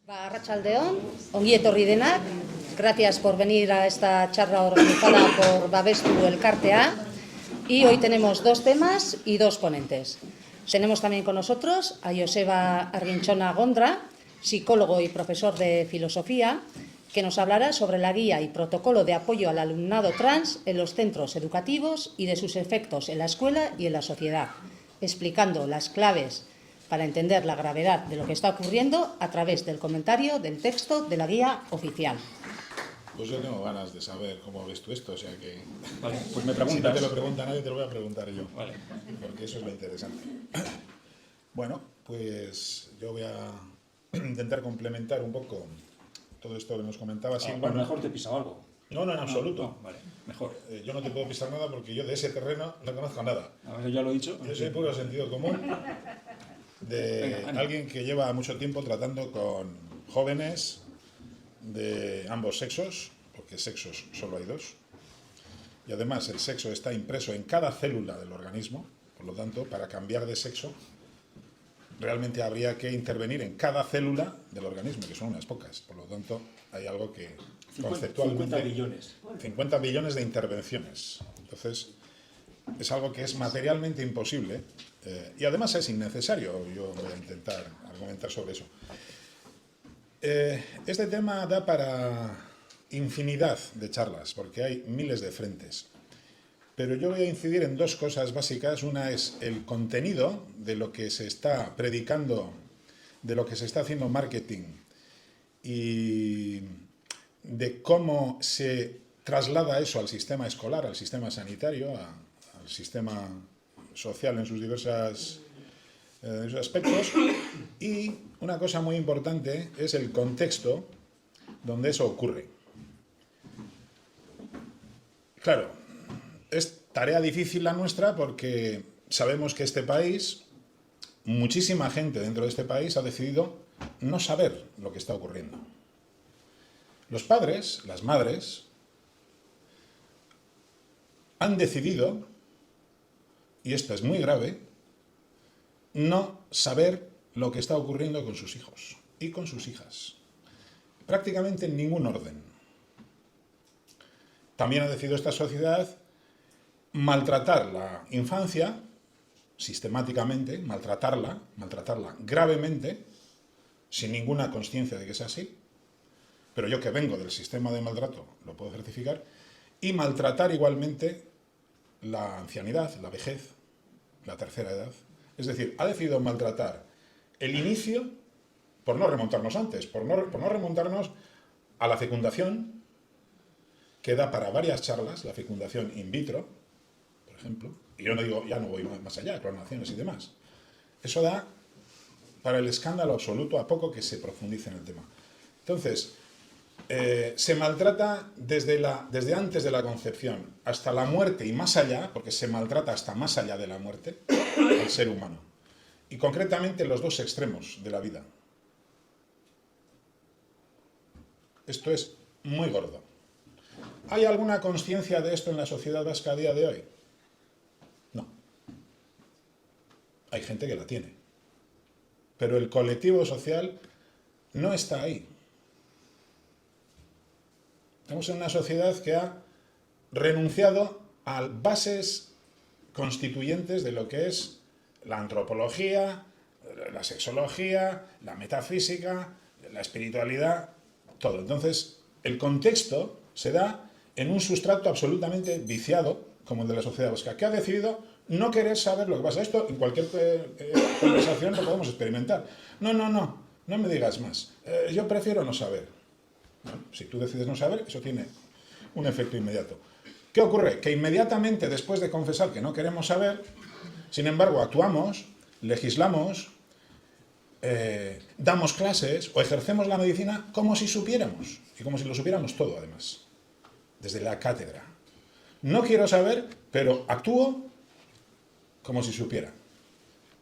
Arratsaldeon, ongi etorri denak. Gracias por venir a esta charla organizada por Babestu Elkartea. Y hoy tenemos dos temas y dos ponentes. Tenemos también con nosotros a Joseba Arginchona Gondra, psicólogo y profesor de filosofía, que nos hablará sobre la guía y protocolo de apoyo al alumnado trans en los centros educativos y de sus efectos en la escuela y en la sociedad, explicando las claves para entender la gravedad de lo que está ocurriendo a través del comentario del texto de la guía oficial. Pues yo tengo ganas de saber cómo ves tú esto, o sea que... Vale, pues me preguntas. Si no te lo pregunta nadie, te lo voy a preguntar yo. Vale. Porque eso es lo interesante. Bueno, pues yo voy a intentar complementar un poco todo esto que nos comentaba. A lo mejor te he pisado algo. No, en absoluto. No, vale, mejor. Yo no te puedo pisar nada porque yo de ese terreno no conozco nada. A ver, ya lo he dicho. Yo soy puro sentido común de alguien que lleva mucho tiempo tratando con jóvenes de ambos sexos, porque sexos solo hay dos, y además el sexo está impreso en cada célula del organismo, por lo tanto, para cambiar de sexo, realmente habría que intervenir en cada célula del organismo, que son unas pocas, por lo tanto, hay algo que conceptualmente... 50 billones. 50 billones de intervenciones. Entonces, es algo que es materialmente imposible y además es innecesario. Yo voy a intentar argumentar sobre eso. Este tema da para infinidad de charlas, porque hay miles de frentes. Pero yo voy a incidir en dos cosas básicas. Una es el contenido de lo que se está predicando, de lo que se está haciendo marketing y de cómo se traslada eso al sistema escolar, al sistema sanitario, al sistema social en sus diversos aspectos. Y una cosa muy importante es el contexto donde eso ocurre. Claro, es tarea difícil la nuestra porque sabemos que este país, muchísima gente dentro de este país ha decidido no saber lo que está ocurriendo. Los padres, las madres, han decidido, y esto es muy grave, no saber lo que está ocurriendo con sus hijos y con sus hijas. Prácticamente en ningún orden. También ha decidido esta sociedad maltratar la infancia, sistemáticamente, maltratarla gravemente, sin ninguna consciencia de que es así, pero yo que vengo del sistema de maltrato lo puedo certificar, y maltratar igualmente la ancianidad, la vejez, la tercera edad. Es decir, ha decidido maltratar el inicio, por no remontarnos antes, por no remontarnos a la fecundación, que da para varias charlas, la fecundación in vitro, por ejemplo, y yo no digo, ya no voy más allá, clonaciones y demás. Eso da para el escándalo absoluto, a poco que se profundice en el tema. Entonces, se maltrata desde antes de la concepción hasta la muerte y más allá, porque se maltrata hasta más allá de la muerte, al ser humano. Y concretamente los dos extremos de la vida. Esto es muy gordo. ¿Hay alguna consciencia de esto en la sociedad vasca a día de hoy? No. Hay gente que la tiene. Pero el colectivo social no está ahí. Estamos en una sociedad que ha renunciado a bases constituyentes de lo que es la antropología, la sexología, la metafísica, la espiritualidad, todo. Entonces, el contexto se da en un sustrato absolutamente viciado, como el de la sociedad vasca, que ha decidido no querer saber lo que pasa. Esto en cualquier conversación lo podemos experimentar. No me digas más. Yo prefiero no saber. Bueno, si tú decides no saber, eso tiene un efecto inmediato. ¿Qué ocurre? Que inmediatamente después de confesar que no queremos saber, sin embargo, actuamos, legislamos, damos clases o ejercemos la medicina como si supiéramos, y como si lo supiéramos todo, además, desde la cátedra. No quiero saber, pero actúo como si supiera.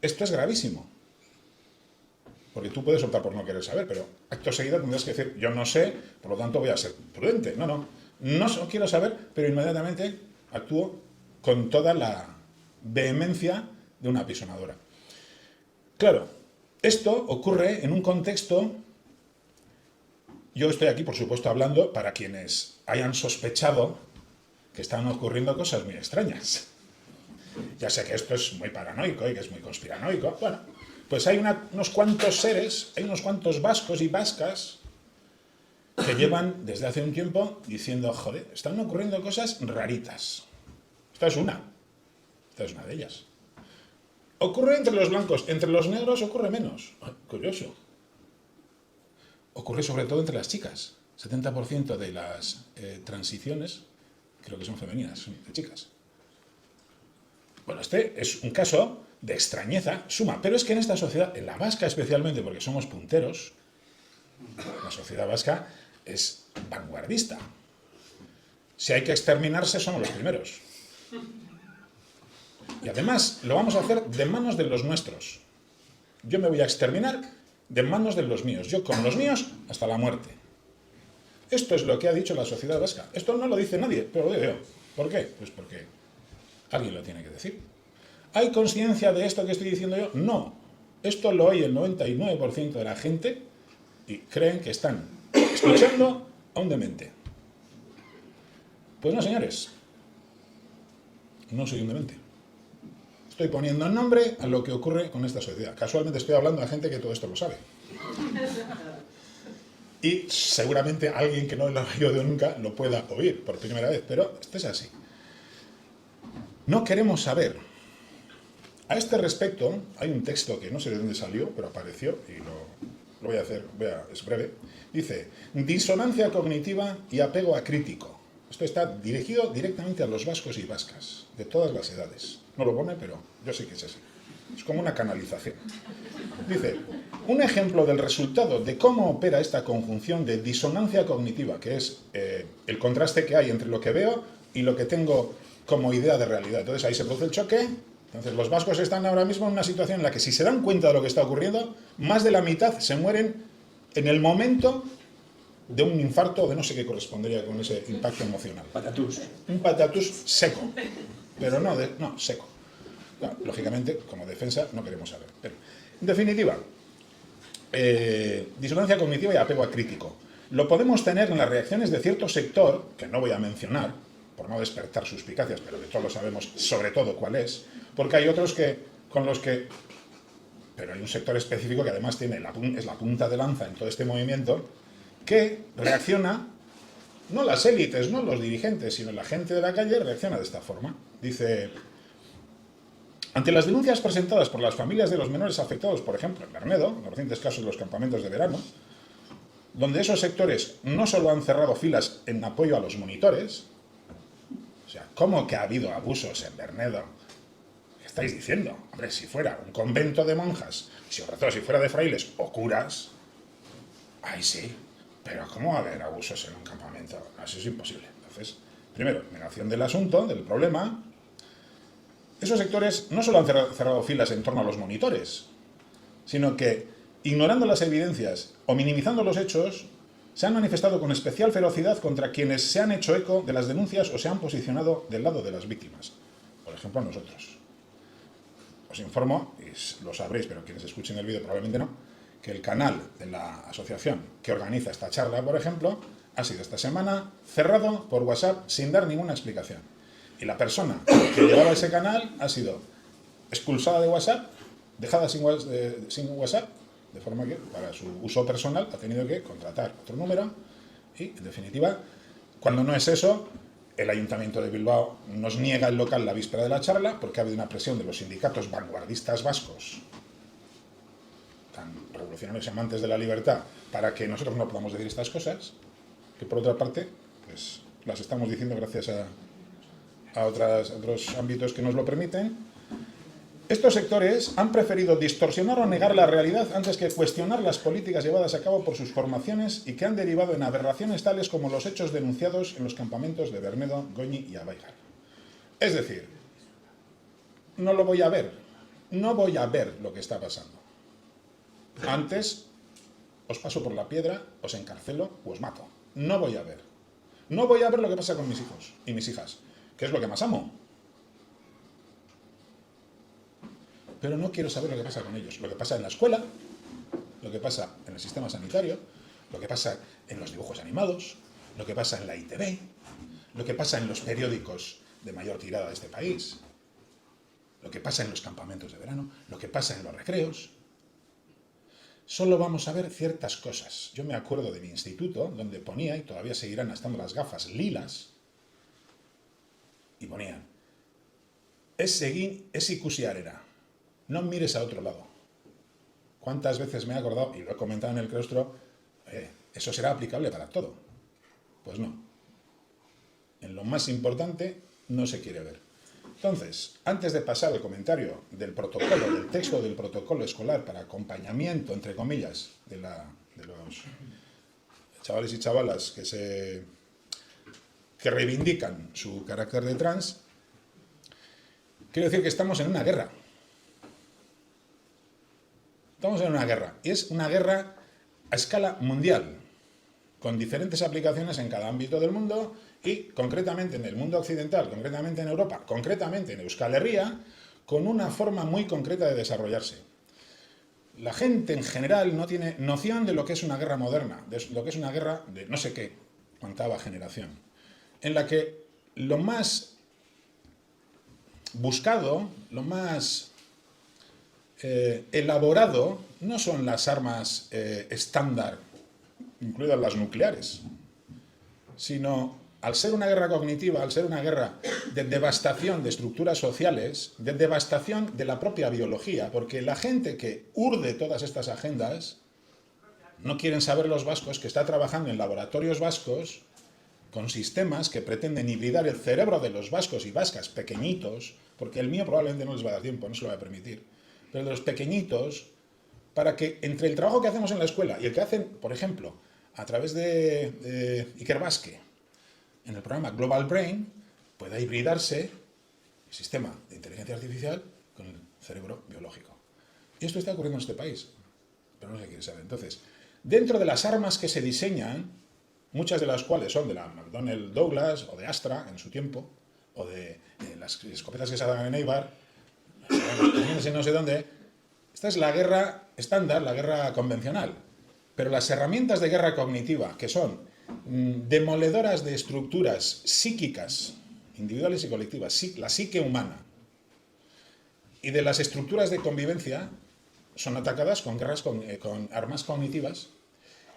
Esto es gravísimo, porque tú puedes optar por no querer saber, pero acto seguido tendrás que decir, yo no sé, por lo tanto voy a ser prudente. No quiero saber, pero inmediatamente actúo con toda la vehemencia de una apisonadora. Claro, esto ocurre en un contexto Yo estoy aquí, por supuesto, hablando para quienes hayan sospechado que están ocurriendo cosas muy extrañas. Ya sé que esto es muy paranoico y que es muy conspiranoico. Bueno, pues hay unos cuantos seres, hay unos cuantos vascos y vascas que llevan desde hace un tiempo diciendo, joder, están ocurriendo cosas raritas. Esta es una de ellas. Ocurre entre los blancos, entre los negros ocurre menos. Curioso. Ocurre sobre todo entre las chicas. 70% de las transiciones creo que son femeninas, son de chicas. Bueno, este es un caso de extrañeza suma, pero es que en esta sociedad, en la vasca especialmente, porque somos punteros, la sociedad vasca es vanguardista. Si hay que exterminarse, somos los primeros. Y además lo vamos a hacer de manos de los nuestros. Yo me voy a exterminar de manos de los míos. Yo con los míos hasta la muerte. Esto es lo que ha dicho la sociedad vasca. Esto no lo dice nadie, pero lo digo yo. ¿Por qué? Pues porque alguien lo tiene que decir. ¿Hay conciencia de esto que estoy diciendo yo? No. Esto lo oye el 99% de la gente y creen que están escuchando a un demente. Pues no, señores. No soy un demente. Estoy poniendo nombre a lo que ocurre con esta sociedad. Casualmente estoy hablando a gente que todo esto lo sabe. Y seguramente alguien que no lo ha oído nunca lo pueda oír por primera vez, pero esto es así. No queremos saber. A este respecto, hay un texto que no sé de dónde salió, pero apareció y lo voy a hacer, es breve. Dice, disonancia cognitiva y apego acrítico. Esto está dirigido directamente a los vascos y vascas, de todas las edades. No lo pone, pero yo sé que es así. Es como una canalización. Dice, un ejemplo del resultado de cómo opera esta conjunción de disonancia cognitiva, que es el contraste que hay entre lo que veo y lo que tengo como idea de realidad. Entonces ahí se produce el choque. Entonces los vascos están ahora mismo en una situación en la que si se dan cuenta de lo que está ocurriendo, más de la mitad se mueren en el momento de un infarto o de no sé qué correspondería con ese impacto emocional. Patatús. Un patatús seco, pero no seco. Claro, lógicamente, como defensa, no queremos saber. Pero, en definitiva, disonancia cognitiva y apego acrítico. Lo podemos tener en las reacciones de cierto sector, que no voy a mencionar, por no despertar suspicacias, pero de todos lo sabemos sobre todo cuál es, porque hay otros con los que... Pero hay un sector específico que además es la punta de lanza en todo este movimiento, que reacciona, no las élites, no los dirigentes, sino la gente de la calle reacciona de esta forma. Dice, ante las denuncias presentadas por las familias de los menores afectados, por ejemplo, en Bernedo, en los recientes casos de los campamentos de verano, donde esos sectores no solo han cerrado filas en apoyo a los monitores, o sea, ¿cómo que ha habido abusos en Bernedo? ¿Qué estáis diciendo? Hombre, si fuera un convento de monjas, sobre todo si fuera de frailes o curas, ahí sí. Pero ¿cómo va a haber abusos en un campamento? No, eso es imposible. Entonces, primero, negación del asunto, del problema. Esos sectores no solo han cerrado filas en torno a los monitores, sino que, ignorando las evidencias o minimizando los hechos, se han manifestado con especial ferocidad contra quienes se han hecho eco de las denuncias o se han posicionado del lado de las víctimas. Por ejemplo, nosotros. Os informo, y lo sabréis, pero quienes escuchen el vídeo probablemente no, que el canal de la asociación que organiza esta charla, por ejemplo, ha sido esta semana cerrado por WhatsApp sin dar ninguna explicación. Y la persona que llevaba ese canal ha sido expulsada de WhatsApp, dejada sin WhatsApp, de forma que para su uso personal ha tenido que contratar otro número y, en definitiva, cuando no es eso, el Ayuntamiento de Bilbao nos niega el local la víspera de la charla porque ha habido una presión de los sindicatos vanguardistas vascos, tan revolucionarios y amantes de la libertad, para que nosotros no podamos decir estas cosas, que por otra parte, pues las estamos diciendo gracias a otros ámbitos que nos lo permiten. Estos sectores han preferido distorsionar o negar la realidad antes que cuestionar las políticas llevadas a cabo por sus formaciones y que han derivado en aberraciones tales como los hechos denunciados en los campamentos de Bernedo, Goñi y Abaigar. Es decir, no lo voy a ver, no voy a ver lo que está pasando. Antes os paso por la piedra, os encarcelo o os mato. No voy a ver. No voy a ver lo que pasa con mis hijos y mis hijas, que es lo que más amo. Pero no quiero saber lo que pasa con ellos. Lo que pasa en la escuela, lo que pasa en el sistema sanitario, lo que pasa en los dibujos animados, lo que pasa en la ITV, lo que pasa en los periódicos de mayor tirada de este país, lo que pasa en los campamentos de verano, lo que pasa en los recreos. Solo vamos a ver ciertas cosas. Yo me acuerdo de mi instituto, donde ponía, y todavía seguirán estando las gafas lilas, y ponían, es ikusiarera, no mires a otro lado. ¿Cuántas veces me he acordado, y lo he comentado en el claustro, eso será aplicable para todo? Pues no. En lo más importante no se quiere ver. Entonces, antes de pasar al comentario del protocolo, del texto del protocolo escolar para acompañamiento, entre comillas, de los chavales y chavalas que reivindican su carácter de trans, quiero decir que estamos en una guerra. Estamos en una guerra, y es una guerra a escala mundial, con diferentes aplicaciones en cada ámbito del mundo, y concretamente en el mundo occidental, concretamente en Europa, concretamente en Euskal Herria, con una forma muy concreta de desarrollarse. La gente en general no tiene noción de lo que es una guerra moderna, de lo que es una guerra de no sé qué, cuantaba generación, en la que lo más buscado, lo más elaborado, no son las armas estándar, incluidas las nucleares, sino, al ser una guerra cognitiva, al ser una guerra de devastación de estructuras sociales, de devastación de la propia biología, porque la gente que urde todas estas agendas, no quieren saber los vascos, que está trabajando en laboratorios vascos con sistemas que pretenden hibridar el cerebro de los vascos y vascas pequeñitos, porque el mío probablemente no les va a dar tiempo, no se lo va a permitir, pero de los pequeñitos, para que entre el trabajo que hacemos en la escuela y el que hacen, por ejemplo, a través de Iker Basque, en el programa Global Brain, pueda hibridarse el sistema de inteligencia artificial con el cerebro biológico. Y esto está ocurriendo en este país, pero no se quiere saber. Entonces, dentro de las armas que se diseñan, muchas de las cuales son de la McDonnell Douglas o de Astra en su tiempo, o de las escopetas que se dan en Eibar, no sé dónde, esta es la guerra estándar, la guerra convencional. Pero las herramientas de guerra cognitiva, que son demoledoras de estructuras psíquicas, individuales y colectivas, la psique humana, y de las estructuras de convivencia, son atacadas con guerras con armas cognitivas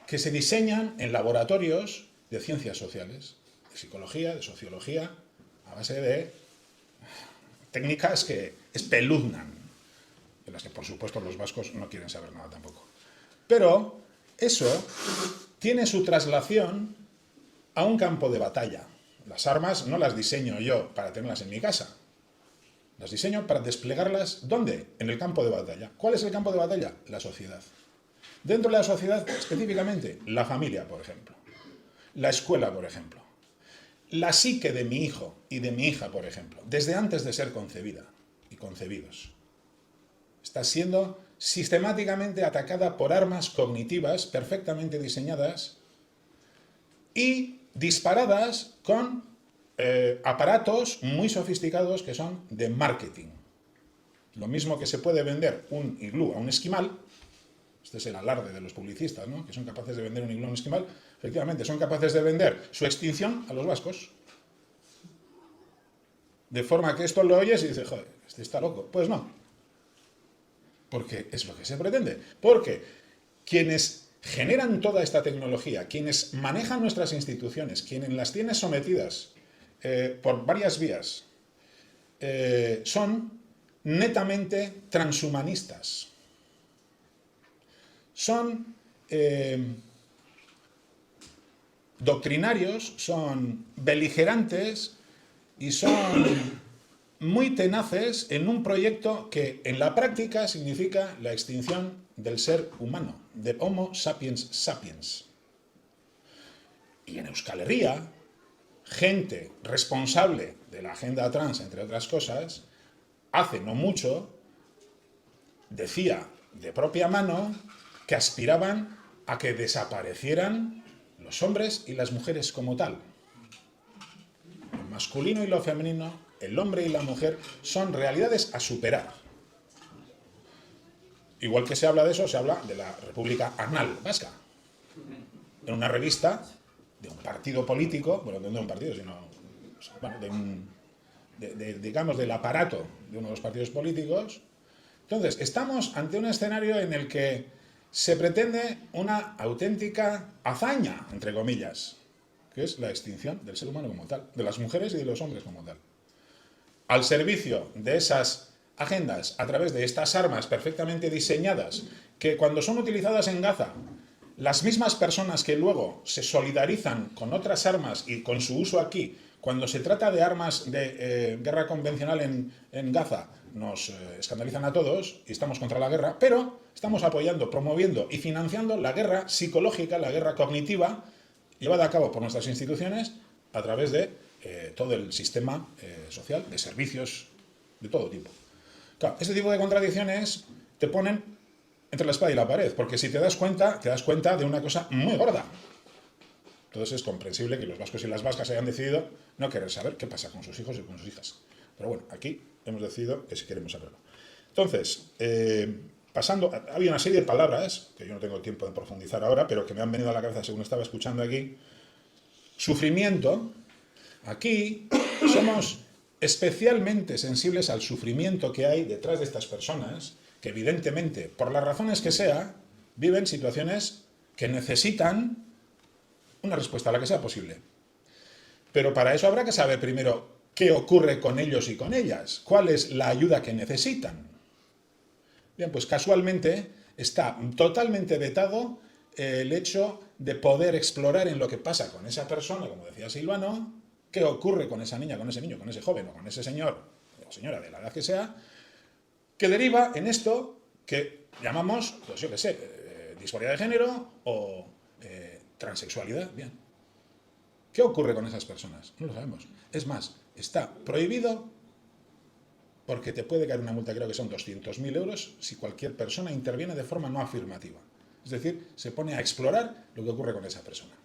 que se diseñan en laboratorios de ciencias sociales, de psicología, de sociología, a base de técnicas que espeluznan, de las que por supuesto los vascos no quieren saber nada tampoco. Pero eso tiene su traslación a un campo de batalla. Las armas no las diseño yo para tenerlas en mi casa. Las diseño para desplegarlas, ¿dónde? En el campo de batalla. ¿Cuál es el campo de batalla? La sociedad. Dentro de la sociedad, específicamente, la familia, por ejemplo. La escuela, por ejemplo. La psique de mi hijo y de mi hija, por ejemplo, desde antes de ser concebida y concebidos, está siendo sistemáticamente atacada por armas cognitivas perfectamente diseñadas y disparadas con aparatos muy sofisticados que son de marketing. Lo mismo que se puede vender un iglú a un esquimal, este es el alarde de los publicistas, ¿no?, que son capaces de vender un iglú a un esquimal, efectivamente son capaces de vender su extinción a los vascos. De forma que esto lo oyes y dices, joder, este está loco. Pues no. Porque es lo que se pretende. Porque quienes generan toda esta tecnología, quienes manejan nuestras instituciones, quienes las tienen sometidas por varias vías, son netamente transhumanistas. Son doctrinarios, son beligerantes y son muy tenaces en un proyecto que en la práctica significa la extinción del ser humano, del Homo sapiens sapiens. Y en Euskal Herria, gente responsable de la agenda trans, entre otras cosas, hace no mucho, decía de propia mano que aspiraban a que desaparecieran los hombres y las mujeres como tal. Lo masculino y lo femenino, el hombre y la mujer, son realidades a superar. Igual que se habla de eso, se habla de la República Anal Vasca. en una revista de un partido político, bueno, no de un partido, sino bueno, digamos, del aparato de uno de los partidos políticos. Entonces, estamos ante un escenario en el que se pretende una auténtica hazaña, entre comillas, que es la extinción del ser humano como tal, de las mujeres y de los hombres como tal. Al servicio de esas agendas, a través de estas armas perfectamente diseñadas, que cuando son utilizadas en Gaza, las mismas personas que luego se solidarizan con otras armas y con su uso aquí, cuando se trata de armas de guerra convencional en Gaza, nos escandalizan a todos y estamos contra la guerra, pero estamos apoyando, promoviendo y financiando la guerra psicológica, la guerra cognitiva, llevada a cabo por nuestras instituciones a través de todo el sistema social, de servicios de todo tipo. Claro, este tipo de contradicciones te ponen entre la espada y la pared, porque si te das cuenta de una cosa muy gorda. Entonces es comprensible que los vascos y las vascas hayan decidido no querer saber qué pasa con sus hijos y con sus hijas. Pero bueno, aquí hemos decidido que sí queremos saberlo. Entonces, pasando, había una serie de palabras, que yo no tengo tiempo de profundizar ahora, pero que me han venido a la cabeza según estaba escuchando aquí. Sufrimiento. Aquí somos especialmente sensibles al sufrimiento que hay detrás de estas personas, que evidentemente, por las razones que sea, viven situaciones que necesitan una respuesta a la que sea posible. Pero para eso habrá que saber primero qué ocurre con ellos y con ellas, cuál es la ayuda que necesitan. Bien, pues casualmente está totalmente vetado el hecho de poder explorar en lo que pasa con esa persona, como decía Silvano, qué ocurre con esa niña, con ese niño, con ese joven o con ese señor o señora de la edad que sea, que deriva en esto que llamamos, pues yo qué sé, disforia de género o transexualidad. Bien. ¿Qué ocurre con esas personas? No lo sabemos. Es más, está prohibido porque te puede caer una multa, creo que son 200.000 euros, si cualquier persona interviene de forma no afirmativa. Es decir, se pone a explorar lo que ocurre con esa persona.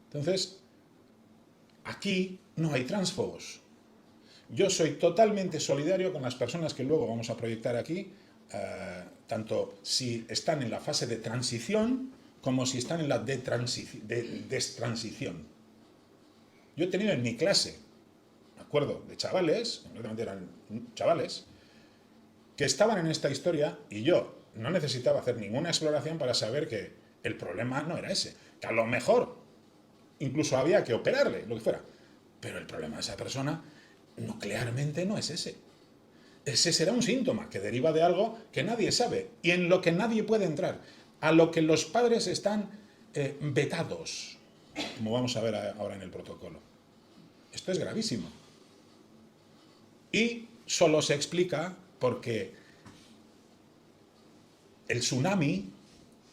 Entonces, aquí no hay tránsfugos. Yo soy totalmente solidario con las personas que luego vamos a proyectar aquí, tanto si están en la fase de transición como si están en la destransición. Yo he tenido en mi clase, me acuerdo, de chavales, concretamente eran chavales, que estaban en esta historia y yo no necesitaba hacer ninguna exploración para saber que el problema no era ese, que a lo mejor incluso había que operarle, lo que fuera, pero el problema de esa persona nuclearmente no es ese. Ese será un síntoma que deriva de algo que nadie sabe y en lo que nadie puede entrar, a lo que los padres están vetados, como vamos a ver ahora en el protocolo. Esto es gravísimo. Y solo se explica porque el tsunami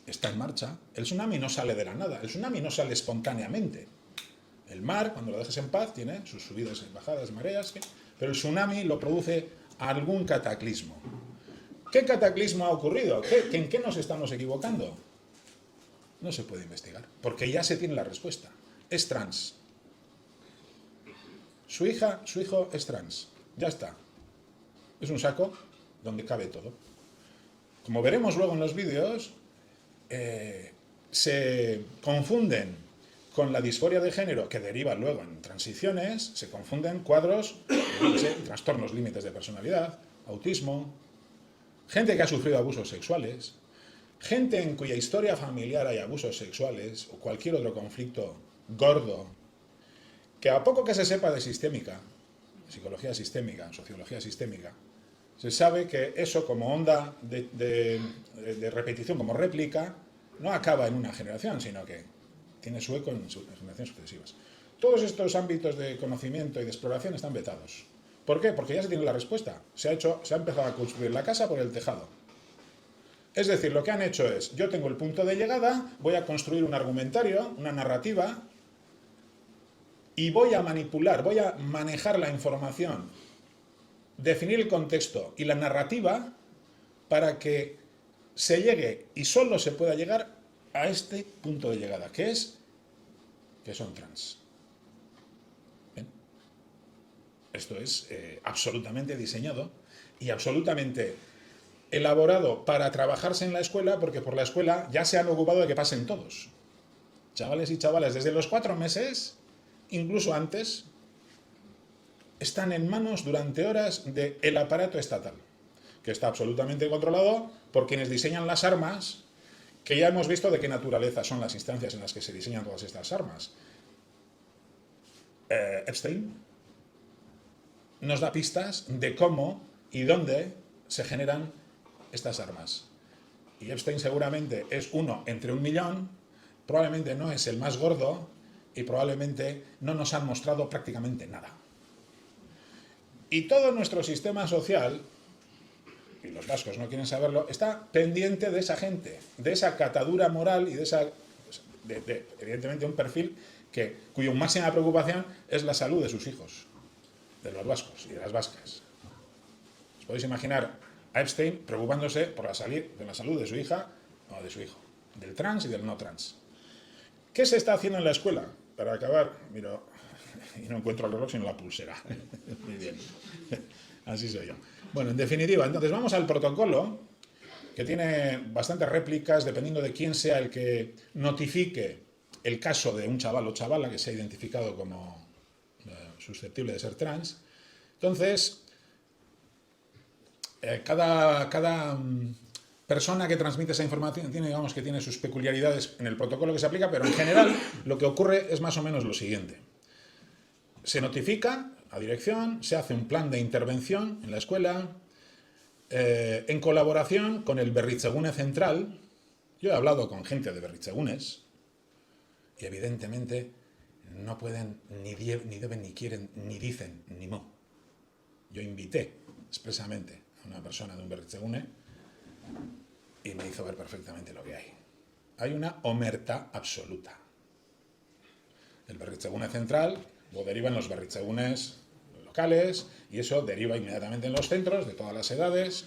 está en marcha. El tsunami no sale de la nada, el tsunami no sale espontáneamente. El mar, cuando lo dejes en paz, tiene sus subidas y bajadas, mareas, pero el tsunami lo produce algún cataclismo. ¿Qué cataclismo ha ocurrido? ¿En qué nos estamos equivocando? No se puede investigar, porque ya se tiene la respuesta. Es trans. Su hijo es trans. Ya está. Es un saco donde cabe todo. Como veremos luego en los vídeos, se confunden con la disforia de género que deriva luego en transiciones, se confunden cuadros, trastornos límites de personalidad, autismo, gente que ha sufrido abusos sexuales, gente en cuya historia familiar hay abusos sexuales o cualquier otro conflicto gordo, que a poco que se sepa de sistémica, psicología sistémica, sociología sistémica, se sabe que eso como onda de repetición, como réplica, no acaba en una generación, sino que tiene su eco en generaciones sucesivas. Todos estos ámbitos de conocimiento y de exploración están vetados. ¿Por qué? Porque ya se tiene la respuesta. Se ha empezado a construir la casa por el tejado. Es decir, lo que han hecho es, yo tengo el punto de llegada, voy a construir un argumentario, una narrativa, y voy a manipular, voy a manejar la información, definir el contexto y la narrativa para que se llegue y solo se pueda llegar a este punto de llegada, que son trans. ¿Bien? Esto es absolutamente diseñado y absolutamente elaborado para trabajarse en la escuela, porque por la escuela ya se han ocupado de que pasen todos. chavales y chavalas, desde los 4 meses, incluso antes, están en manos durante horas del aparato estatal, que está absolutamente controlado por quienes diseñan las armas, que ya hemos visto de qué naturaleza son las instancias en las que se diseñan todas estas armas. Epstein nos da pistas de cómo y dónde se generan estas armas. Y Epstein seguramente es uno entre 1.000.000, probablemente no es el más gordo y probablemente no nos han mostrado prácticamente nada. Y todo nuestro sistema social, y los vascos no quieren saberlo, está pendiente de esa gente, de esa catadura moral y de esa, evidentemente, un perfil cuya máxima preocupación es la salud de sus hijos, de los vascos y de las vascas. ¿Os podéis imaginar a Epstein preocupándose por la salud de su hija o de su hijo, del trans y del no trans? ¿Qué se está haciendo en la escuela? Para acabar, mira, y no encuentro el reloj sino la pulsera. Muy bien, así soy yo. Bueno, en definitiva, entonces vamos al protocolo, que tiene bastantes réplicas dependiendo de quién sea el que notifique el caso de un chaval o chavala que se ha identificado como susceptible de ser trans. Entonces, cada persona que transmite esa información tiene, digamos, que tiene sus peculiaridades en el protocolo que se aplica, pero en general lo que ocurre es más o menos lo siguiente. Se notifica a dirección, se hace un plan de intervención en la escuela, en colaboración con el Berritzegune Central. Yo he hablado con gente de Berritzegunes y evidentemente no pueden, ni deben, ni quieren, ni dicen, ni mo. Yo invité expresamente a una persona de un Berritzegune y me hizo ver perfectamente lo que hay. Hay una omertà absoluta. El Berritzegune Central lo deriva en los Berritzegunes locales y eso deriva inmediatamente en los centros de todas las edades.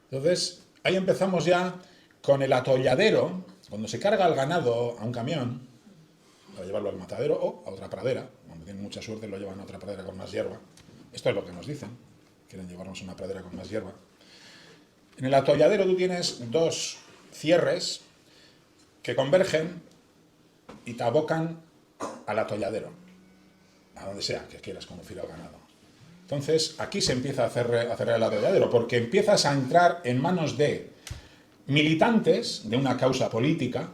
Entonces, ahí empezamos ya con el atolladero, cuando se carga el ganado a un camión para llevarlo al matadero o a otra pradera. Cuando tienen mucha suerte lo llevan a otra pradera con más hierba. Esto es lo que nos dicen, quieren llevarnos a una pradera con más hierba. En el atolladero tú tienes 2 cierres que convergen y te abocan al atolladero, a donde sea que quieras conducir al ganado. Entonces, aquí se empieza a hacer el atolladero, porque empiezas a entrar en manos de militantes de una causa política,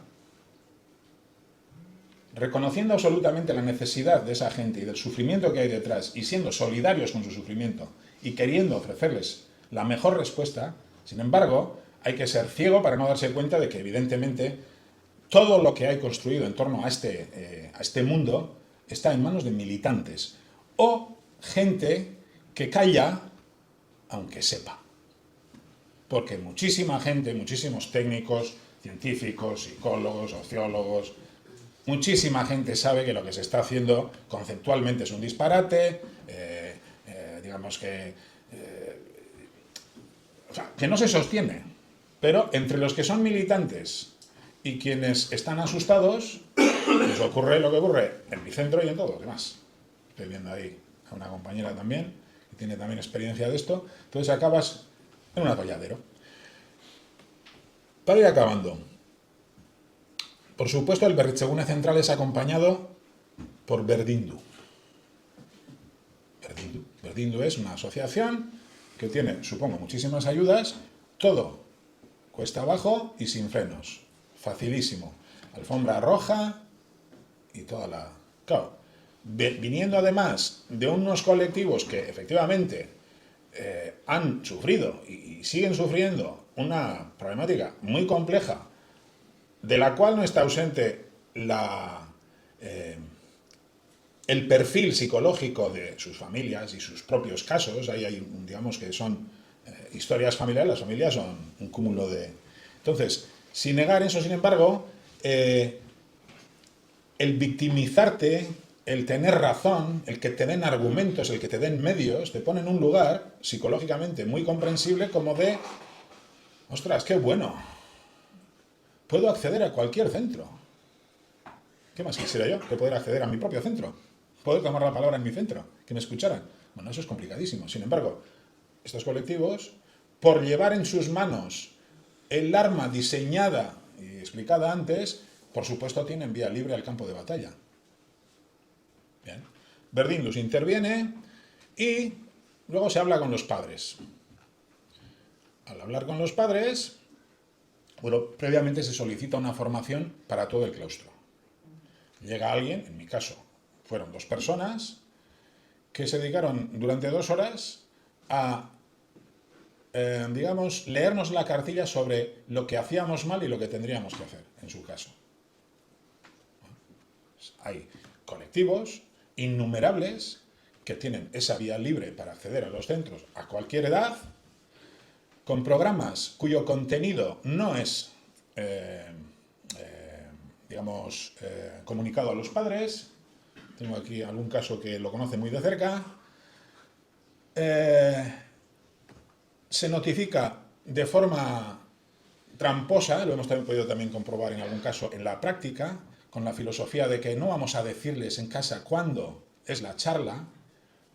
reconociendo absolutamente la necesidad de esa gente y del sufrimiento que hay detrás, y siendo solidarios con su sufrimiento, y queriendo ofrecerles la mejor respuesta. Sin embargo, hay que ser ciego para no darse cuenta de que, evidentemente, todo lo que hay construido en torno a este mundo está en manos de militantes o gente que calla aunque sepa. Porque muchísima gente, muchísimos técnicos, científicos, psicólogos, sociólogos, muchísima gente sabe que lo que se está haciendo conceptualmente es un disparate, digamos que no se sostiene. Pero entre los que son militantes y quienes están asustados, pues ocurre lo que ocurre en mi centro y en todo lo demás. Estoy viendo ahí a una compañera también, que tiene también experiencia de esto. Entonces acabas en un atolladero. Para ir acabando, por supuesto el Berritzegune Central es acompañado por Berdindu. Berdindu es una asociación que tiene, supongo, muchísimas ayudas, todo cuesta abajo y sin frenos. Facilísimo. Alfombra roja y toda la... Claro, viniendo además de unos colectivos que efectivamente han sufrido y siguen sufriendo una problemática muy compleja, de la cual no está ausente el perfil psicológico de sus familias y sus propios casos. Ahí hay, digamos, que son historias familiares, las familias son un cúmulo de... Entonces, sin negar eso, sin embargo, el victimizarte, el tener razón, el que te den argumentos, el que te den medios, te pone en un lugar psicológicamente muy comprensible como de, ostras, qué bueno, puedo acceder a cualquier centro. ¿Qué más quisiera yo que poder acceder a mi propio centro? Poder tomar la palabra en mi centro, que me escucharan. Bueno, eso es complicadísimo. Sin embargo, estos colectivos, por llevar en sus manos el arma diseñada y explicada antes, por supuesto, tienen vía libre al campo de batalla. Bien. Berdindus interviene y luego se habla con los padres. Al hablar con los padres, bueno, previamente se solicita una formación para todo el claustro. Llega alguien, en mi caso, fueron 2 personas, que se dedicaron durante 2 horas a, digamos, leernos la cartilla sobre lo que hacíamos mal y lo que tendríamos que hacer, en su caso. Hay colectivos innumerables que tienen esa vía libre para acceder a los centros a cualquier edad, con programas cuyo contenido no es, digamos, comunicado a los padres. Tengo aquí algún caso que lo conoce muy de cerca. Se notifica de forma tramposa, lo hemos podido también comprobar en algún caso en la práctica, con la filosofía de que no vamos a decirles en casa cuándo es la charla,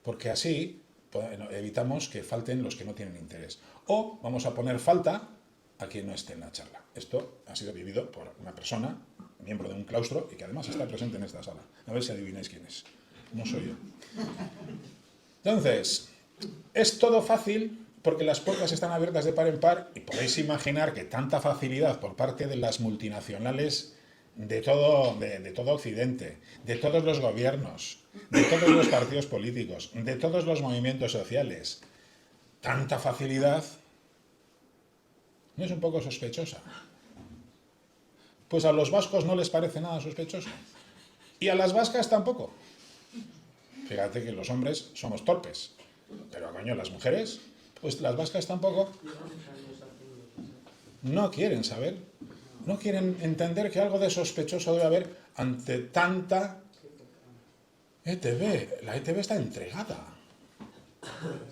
porque así evitamos que falten los que no tienen interés. O vamos a poner falta a quien no esté en la charla. Esto ha sido vivido por una persona, miembro de un claustro, y que además está presente en esta sala. A ver si adivináis quién es. No soy yo. Entonces, es todo fácil porque las puertas están abiertas de par en par y podéis imaginar que tanta facilidad por parte de las multinacionales de todo Occidente, de todos los gobiernos, de todos los partidos políticos, de todos los movimientos sociales, tanta facilidad, ¿no es un poco sospechosa? Pues a los vascos no les parece nada sospechoso. Y a las vascas tampoco. Fíjate que los hombres somos torpes, pero coño, las mujeres, pues las vascas tampoco. No quieren saber, no quieren entender que algo de sospechoso debe haber ante tanta ETV. La ETV está entregada.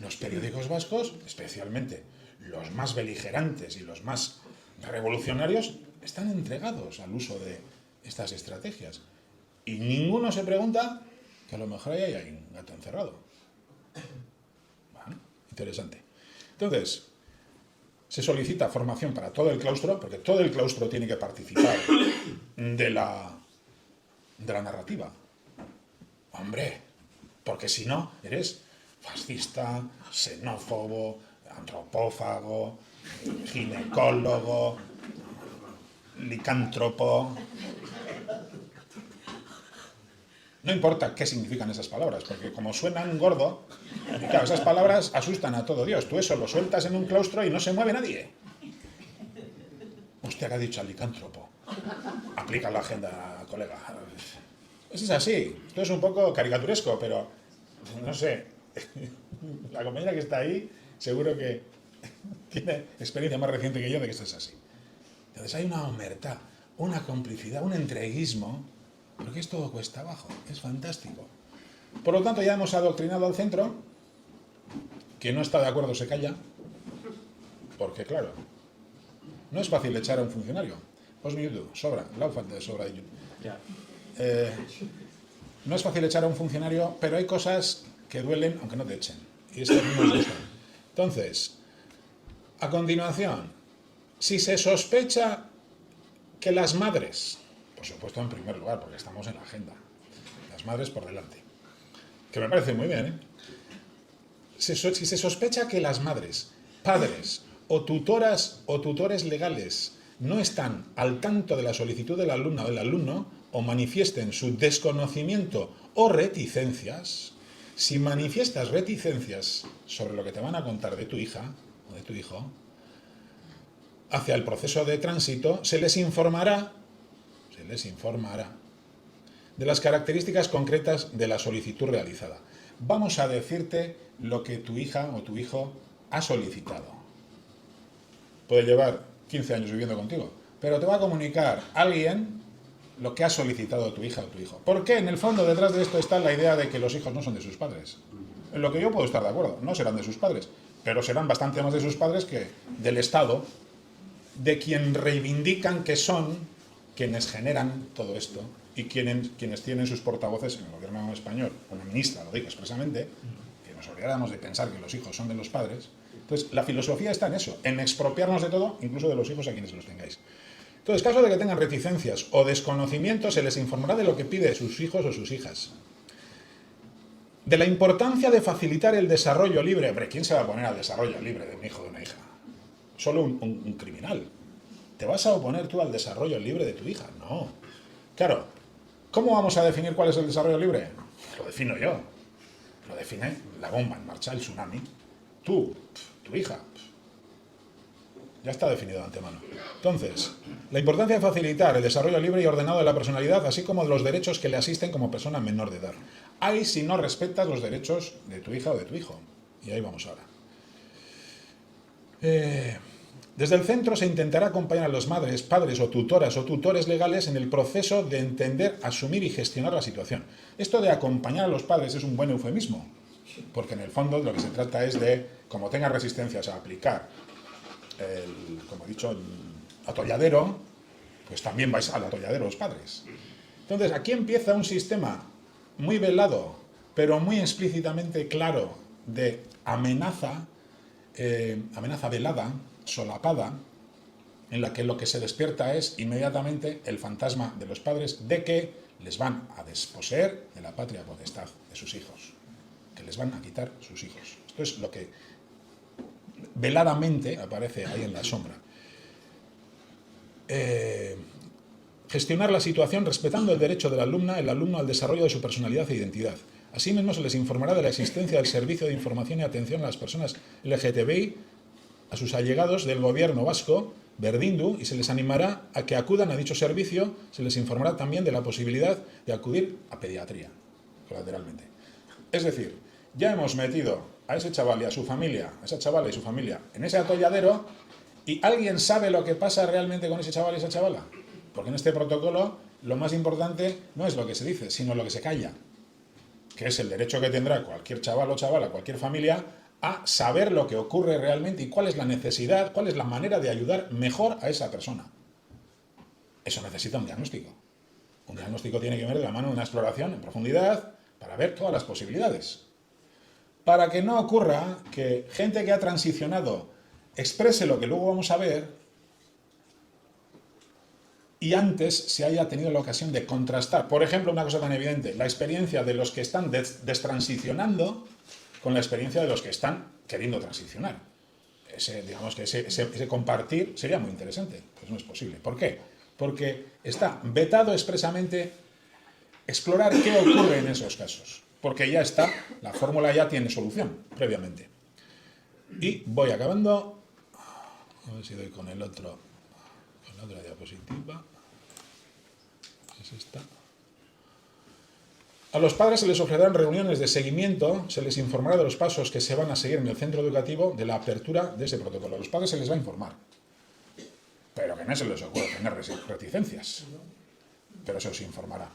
Los periódicos vascos, especialmente los más beligerantes y los más revolucionarios, están entregados al uso de estas estrategias. Y ninguno se pregunta que a lo mejor ahí hay un gato encerrado. Bueno, interesante. Entonces, se solicita formación para todo el claustro, porque todo el claustro tiene que participar de la narrativa. Hombre, porque si no, eres fascista, xenófobo, antropófago, ginecólogo, licántropo. No importa qué significan esas palabras, porque como suenan gordo, claro, esas palabras asustan a todo Dios. Tú eso lo sueltas en un claustro y no se mueve nadie. Hostia, ¿qué ha dicho al licántropo? Aplica la agenda, colega. Eso es así. Esto es un poco caricaturesco, pero no sé. La compañera que está ahí seguro que tiene experiencia más reciente que yo de que esto es así. Entonces hay una omertad, una complicidad, un entreguismo, porque es todo cuesta abajo, es fantástico. Por lo tanto, ya hemos adoctrinado al centro, que no está de acuerdo se calla, porque claro, no es fácil echar a un funcionario. 2 minutos, sobra, la falta de sobra. No es fácil echar a un funcionario, pero hay cosas que duelen aunque no te echen. Y esto no nos gusta. Entonces, a continuación, si se sospecha que las madres, por supuesto en primer lugar, porque estamos en la agenda, las madres por delante, que me parece muy bien, ¿eh? Si se sospecha que las madres, padres o tutoras o tutores legales no están al tanto de la solicitud de la alumna o del alumno o manifiesten su desconocimiento o reticencias, si manifiestas reticencias sobre lo que te van a contar de tu hija o de tu hijo, hacia el proceso de tránsito, se les informará de las características concretas de la solicitud realizada. Vamos a decirte lo que tu hija o tu hijo ha solicitado. Puede llevar 15 años viviendo contigo, pero te va a comunicar alguien lo que ha solicitado tu hija o tu hijo. ¿Por qué? En el fondo, detrás de esto está la idea de que los hijos no son de sus padres. En lo que yo puedo estar de acuerdo, no serán de sus padres, pero serán bastante más de sus padres que del Estado, de quien reivindican que son quienes generan todo esto y quienes tienen sus portavoces en el gobierno español. Una ministra lo dijo expresamente, que nos olvidáramos de pensar que los hijos son de los padres. Entonces, la filosofía está en eso, en expropiarnos de todo, incluso de los hijos a quienes los tengáis. Entonces, caso de que tengan reticencias o desconocimiento, se les informará de lo que pide sus hijos o sus hijas. De la importancia de facilitar el desarrollo libre. Hombre, ¿quién se va a oponer al desarrollo libre de un hijo o de una hija? Solo un criminal. ¿Te vas a oponer tú al desarrollo libre de tu hija? No. Claro, ¿cómo vamos a definir cuál es el desarrollo libre? Lo defino yo. Lo define la bomba en marcha, el tsunami. Tú, tu hija. Ya está definido de antemano. Entonces, la importancia de facilitar el desarrollo libre y ordenado de la personalidad, así como de los derechos que le asisten como persona menor de edad. Ahí si no respetas los derechos de tu hija o de tu hijo. Y ahí vamos ahora. Desde el centro se intentará acompañar a los madres, padres o tutoras o tutores legales en el proceso de entender, asumir y gestionar la situación. Esto de acompañar a los padres es un buen eufemismo, porque en el fondo lo que se trata es de, como tenga resistencias a aplicar como he dicho, el atolladero, pues también vais al atolladero los padres. Entonces, aquí empieza un sistema muy velado, pero muy explícitamente claro, de amenaza velada, solapada, en la que lo que se despierta es inmediatamente el fantasma de los padres de que les van a desposeer de la patria potestad de sus hijos, que les van a quitar sus hijos. Esto es lo que veladamente aparece ahí en la sombra. Gestionar la situación respetando el derecho del alumno al desarrollo de su personalidad e identidad. Asimismo, se les informará de la existencia del servicio de información y atención a las personas LGTBI, a sus allegados del gobierno vasco, Berdindu, y se les animará a que acudan a dicho servicio. Se les informará también de la posibilidad de acudir a pediatría, colateralmente. Es decir, ya hemos metido a ese chaval y a su familia, a esa chavala y su familia, en ese atolladero, y ¿alguien sabe lo que pasa realmente con ese chaval y esa chavala? Porque en este protocolo lo más importante no es lo que se dice, sino lo que se calla, que es el derecho que tendrá cualquier chaval o chavala, cualquier familia, a saber lo que ocurre realmente y cuál es la necesidad, cuál es la manera de ayudar mejor a esa persona. Eso necesita un diagnóstico. Un diagnóstico tiene que ver de la mano de una exploración en profundidad para ver todas las posibilidades. Para que no ocurra que gente que ha transicionado exprese lo que luego vamos a ver y antes se haya tenido la ocasión de contrastar. Por ejemplo, una cosa tan evidente, la experiencia de los que están destransicionando con la experiencia de los que están queriendo transicionar. Digamos que ese compartir sería muy interesante. Pues no es posible. ¿Por qué? Porque está vetado expresamente explorar qué ocurre en esos casos. Porque ya está, la fórmula ya tiene solución previamente. Y voy acabando. A ver si doy con la otra diapositiva. Es esta. A los padres se les ofrecerán reuniones de seguimiento, se les informará de los pasos que se van a seguir en el centro educativo de la apertura de ese protocolo. A los padres se les va a informar. Pero que no se les ocurra tener reticencias. Pero se os informará.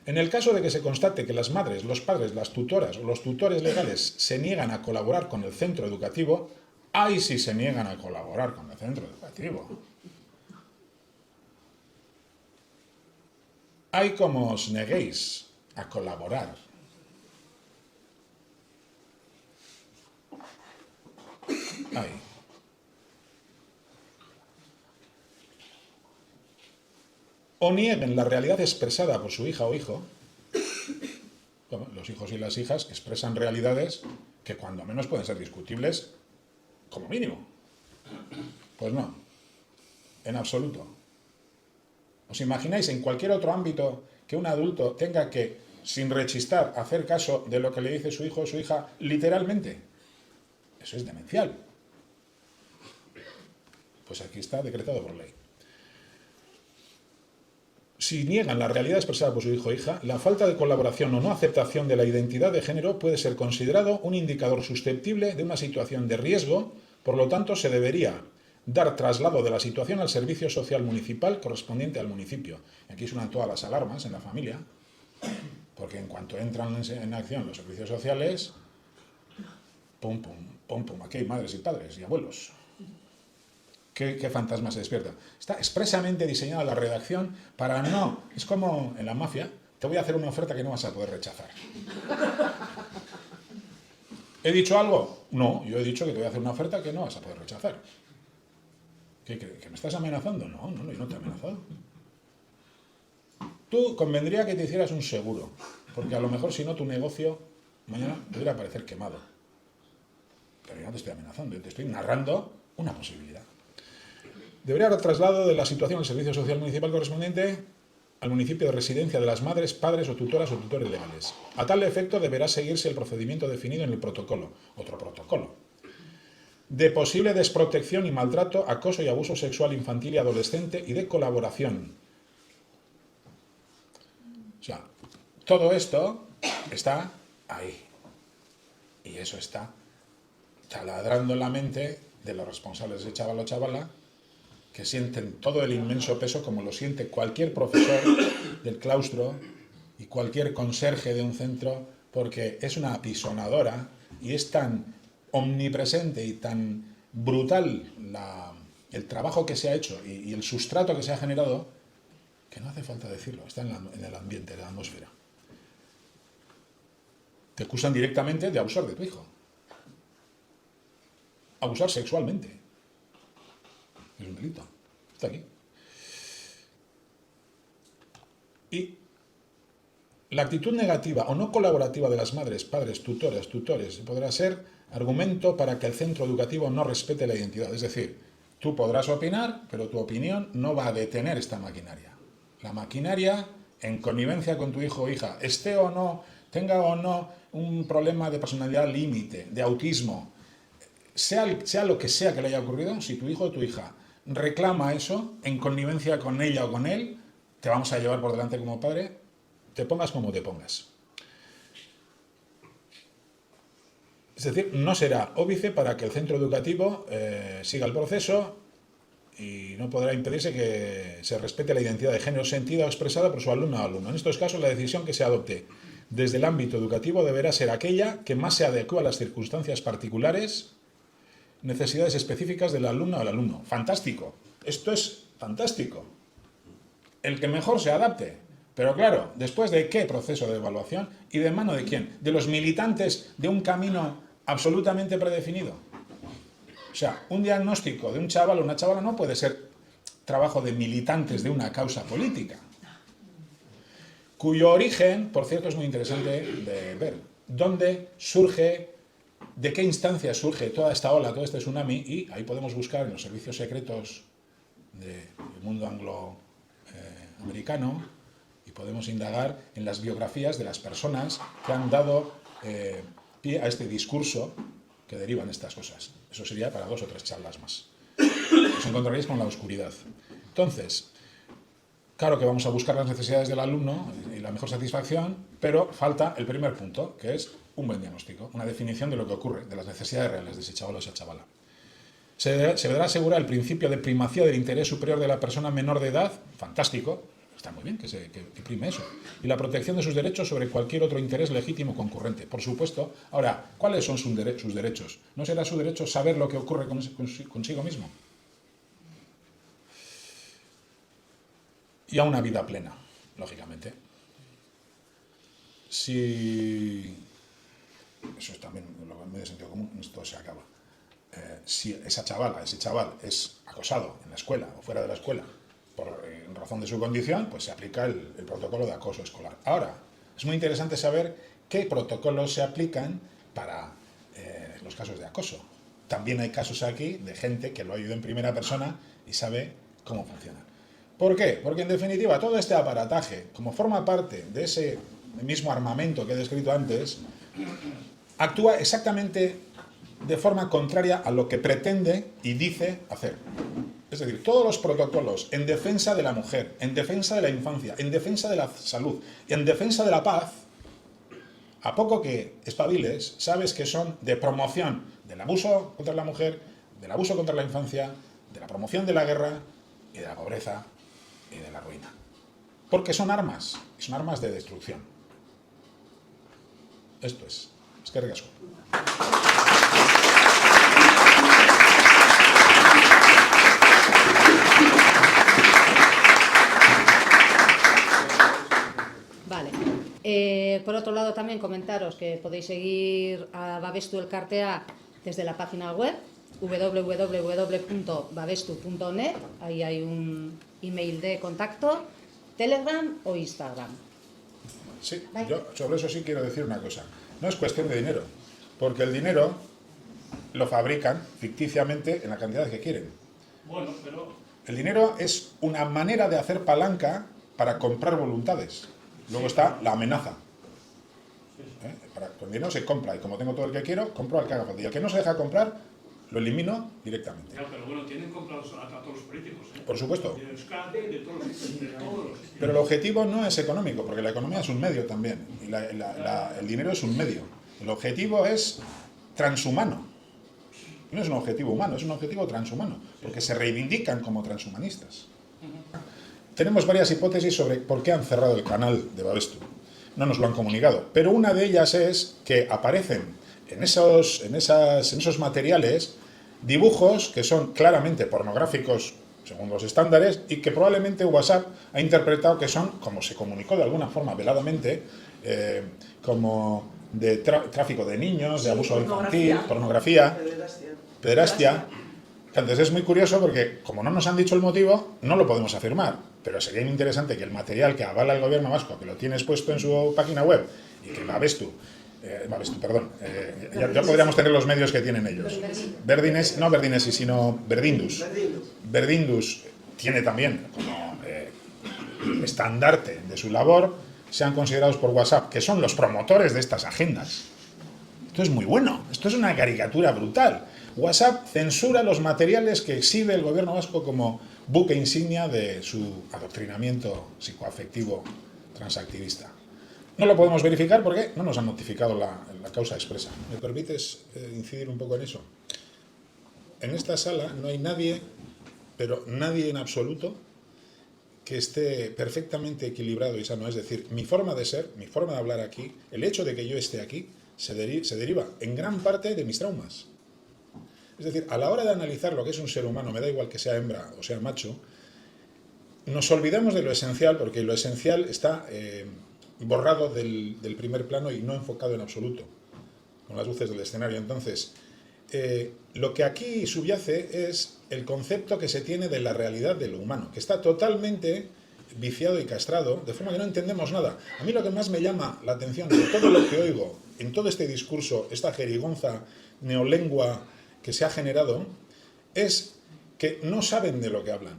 En el caso de que se constate que las madres, los padres, las tutoras o los tutores legales se niegan a colaborar con el centro educativo, ahí sí se niegan a colaborar con el centro educativo. Hay como os neguéis a colaborar. Ahí. O nieguen la realidad expresada por su hija o hijo. Bueno, los hijos y las hijas expresan realidades que cuando menos pueden ser discutibles como mínimo. Pues no, en absoluto. ¿Os imagináis en cualquier otro ámbito que un adulto tenga que, sin rechistar, hacer caso de lo que le dice su hijo o su hija literalmente? Eso es demencial. Pues aquí está decretado por ley. Si niegan la realidad expresada por su hijo o hija, la falta de colaboración o no aceptación de la identidad de género puede ser considerado un indicador susceptible de una situación de riesgo. Por lo tanto, se debería dar traslado de la situación al servicio social municipal correspondiente al municipio. Aquí suenan todas las alarmas en la familia, porque en cuanto entran en acción los servicios sociales, pum, pum, pum, pum, aquí hay madres y padres y abuelos. ¿Qué fantasma se despierta? Está expresamente diseñada la redacción para no... Es como en la mafia, te voy a hacer una oferta que no vas a poder rechazar. ¿He dicho algo? No, yo he dicho que te voy a hacer una oferta que no vas a poder rechazar. ¿Que me estás amenazando? No, yo no te he amenazado. Tú convendría que te hicieras un seguro, porque a lo mejor si no tu negocio mañana pudiera parecer quemado. Pero yo no te estoy amenazando, yo te estoy narrando una posibilidad. Debería haber traslado de la situación al servicio social municipal correspondiente al municipio de residencia de las madres, padres o tutoras o tutores legales. A tal efecto deberá seguirse el procedimiento definido en el protocolo, otro protocolo, de posible desprotección y maltrato, acoso y abuso sexual infantil y adolescente y de colaboración. O sea, todo esto está ahí. Y eso está taladrando en la mente de los responsables de chaval o chavala, que sienten todo el inmenso peso como lo siente cualquier profesor del claustro y cualquier conserje de un centro, porque es una apisonadora y es tan omnipresente y tan brutal el trabajo que se ha hecho y el sustrato que se ha generado, que no hace falta decirlo, está en el ambiente, en la atmósfera. Te acusan directamente de abusar de tu hijo. Abusar sexualmente. Es un delito. Está aquí. Y la actitud negativa o no colaborativa de las madres, padres, tutoras, tutores podrá ser argumento para que el centro educativo no respete la identidad. Es decir, tú podrás opinar, pero tu opinión no va a detener esta maquinaria. La maquinaria, en connivencia con tu hijo o hija, esté o no, tenga o no un problema de personalidad límite, de autismo, sea lo que sea que le haya ocurrido, si tu hijo o tu hija reclama eso, en connivencia con ella o con él, te vamos a llevar por delante como padre, te pongas como te pongas. Es decir, no será óbice para que el centro educativo siga el proceso y no podrá impedirse que se respete la identidad de género sentida o expresada por su alumno o alumno. En estos casos, la decisión que se adopte desde el ámbito educativo deberá ser aquella que más se adecue a las circunstancias particulares, necesidades específicas del alumno o del alumno. ¡Fantástico! Esto es fantástico. El que mejor se adapte. Pero claro, ¿después de qué proceso de evaluación? ¿Y de mano de quién? ¿De los militantes de un camino absolutamente predefinido? O sea, un diagnóstico de un chaval o una chavala no puede ser trabajo de militantes de una causa política, cuyo origen, por cierto, es muy interesante de ver. ¿Dónde surge, de qué instancia surge toda esta ola, todo este tsunami? Y ahí podemos buscar en los servicios secretos del mundo angloamericano y podemos indagar en las biografías de las personas que han dado pie a este discurso que derivan estas cosas. Eso sería para 2 o 3 charlas más. Os encontraréis con la oscuridad. Entonces, claro que vamos a buscar las necesidades del alumno y la mejor satisfacción, pero falta el primer punto, que es un buen diagnóstico, una definición de lo que ocurre, de las necesidades reales de ese chaval o esa chavala. Se deberá asegurar el principio de primacía del interés superior de la persona menor de edad, fantástico, está muy bien que prime eso, y la protección de sus derechos sobre cualquier otro interés legítimo concurrente, por supuesto. Ahora, ¿cuáles son sus derechos? ¿No será su derecho saber lo que ocurre consigo mismo? Y a una vida plena, lógicamente. Si... Eso es también lo que en medio sentido común, esto se acaba. Si esa chavala, ese chaval es acosado en la escuela o fuera de la escuela, en razón de su condición, pues se aplica el protocolo de acoso escolar. Ahora, es muy interesante saber qué protocolos se aplican para los casos de acoso. También hay casos aquí de gente que lo ha oído en primera persona y sabe cómo funciona. ¿Por qué? Porque en definitiva todo este aparataje, como forma parte de ese mismo armamento que he descrito antes, actúa exactamente de forma contraria a lo que pretende y dice hacer. Es decir, todos los protocolos en defensa de la mujer, en defensa de la infancia, en defensa de la salud y en defensa de la paz, a poco que espabiles, sabes que son de promoción del abuso contra la mujer, del abuso contra la infancia, de la promoción de la guerra y de la pobreza y de la ruina. Porque son armas de destrucción. Esto es que ricasco. Vale. Por otro lado, también comentaros que podéis seguir a Babestu Elkartea desde la página web www.babestu.net, ahí hay un email de contacto, Telegram o Instagram. Sí, yo sobre eso sí quiero decir una cosa. No es cuestión de dinero, porque el dinero lo fabrican ficticiamente en la cantidad que quieren. Bueno, pero... El dinero es una manera de hacer palanca para comprar voluntades. Luego está la amenaza. Con dinero se compra, y como tengo todo el que quiero, compro al que haga falta. Y el que no se deja comprar, lo elimino directamente. Ya, pero bueno, tienen comprados a todos los políticos. Por supuesto. De Euskadi, de todos los sitios. Pero el objetivo no es económico, porque la economía es un medio también. Y el dinero es un medio. El objetivo es transhumano. No es un objetivo humano, es un objetivo transhumano, porque se reivindican como transhumanistas. Tenemos varias hipótesis sobre por qué han cerrado el canal de Babestu. No nos lo han comunicado, pero una de ellas es que aparecen en esos materiales dibujos que son claramente pornográficos según los estándares y que probablemente WhatsApp ha interpretado que son, como se comunicó de alguna forma veladamente, como de tráfico de niños, de abuso infantil, pornografía, pederastia. Entonces es muy curioso porque, como no nos han dicho el motivo, no lo podemos afirmar. Pero sería muy interesante que el material que avala el gobierno vasco, que lo tiene expuesto en su página web, y que Babestu, ya podríamos tener los medios que tienen ellos. Verdindus tiene también como estandarte de su labor, sean considerados por WhatsApp, que son los promotores de estas agendas. Esto es muy bueno, esto es una caricatura brutal. WhatsApp censura los materiales que exhibe el gobierno vasco como buque insignia de su adoctrinamiento psicoafectivo transactivista. No lo podemos verificar porque no nos han notificado la causa expresa. ¿Me permites incidir un poco en eso? En esta sala no hay nadie, pero nadie en absoluto, que esté perfectamente equilibrado y sano. Es decir, mi forma de ser, mi forma de hablar aquí, el hecho de que yo esté aquí, se deriva en gran parte de mis traumas. Es decir, a la hora de analizar lo que es un ser humano, me da igual que sea hembra o sea macho, nos olvidamos de lo esencial, porque lo esencial está borrado del primer plano y no enfocado en absoluto, con las luces del escenario. Entonces, lo que aquí subyace es el concepto que se tiene de la realidad de lo humano, que está totalmente viciado y castrado, de forma que no entendemos nada. A mí lo que más me llama la atención de todo lo que oigo en todo este discurso, esta jerigonza neolengua que se ha generado, es que no saben de lo que hablan.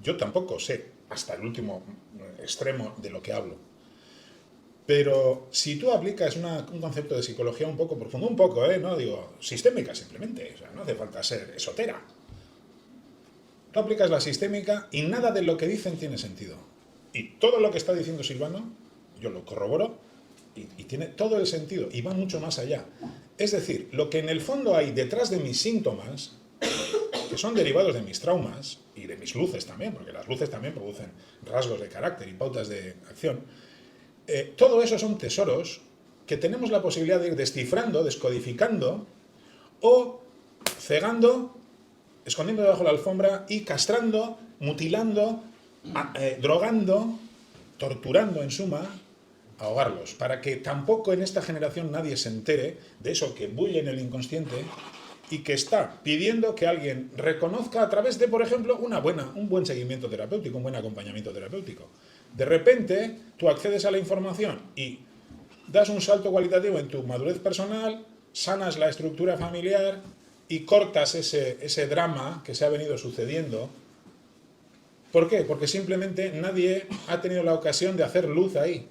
Yo tampoco sé, hasta el último extremo, de lo que hablo. Pero si tú aplicas un concepto de psicología un poco profundo, no digo sistémica simplemente, o sea, no hace falta ser esotera. Tú aplicas la sistémica y nada de lo que dicen tiene sentido. Y todo lo que está diciendo Silvano, yo lo corroboro, y tiene todo el sentido, y va mucho más allá. Es decir, lo que en el fondo hay detrás de mis síntomas, que son derivados de mis traumas, y de mis luces también, porque las luces también producen rasgos de carácter y pautas de acción, todo eso son tesoros que tenemos la posibilidad de ir descifrando, descodificando, o cegando, escondiendo debajo de la alfombra y castrando, mutilando, drogando, torturando en suma, ahogarlos, para que tampoco en esta generación nadie se entere de eso que bulle en el inconsciente y que está pidiendo que alguien reconozca a través de, por ejemplo, un buen seguimiento terapéutico, un buen acompañamiento terapéutico. De repente, tú accedes a la información y das un salto cualitativo en tu madurez personal, sanas la estructura familiar y cortas ese drama que se ha venido sucediendo. ¿Por qué? Porque simplemente nadie ha tenido la ocasión de hacer luz ahí.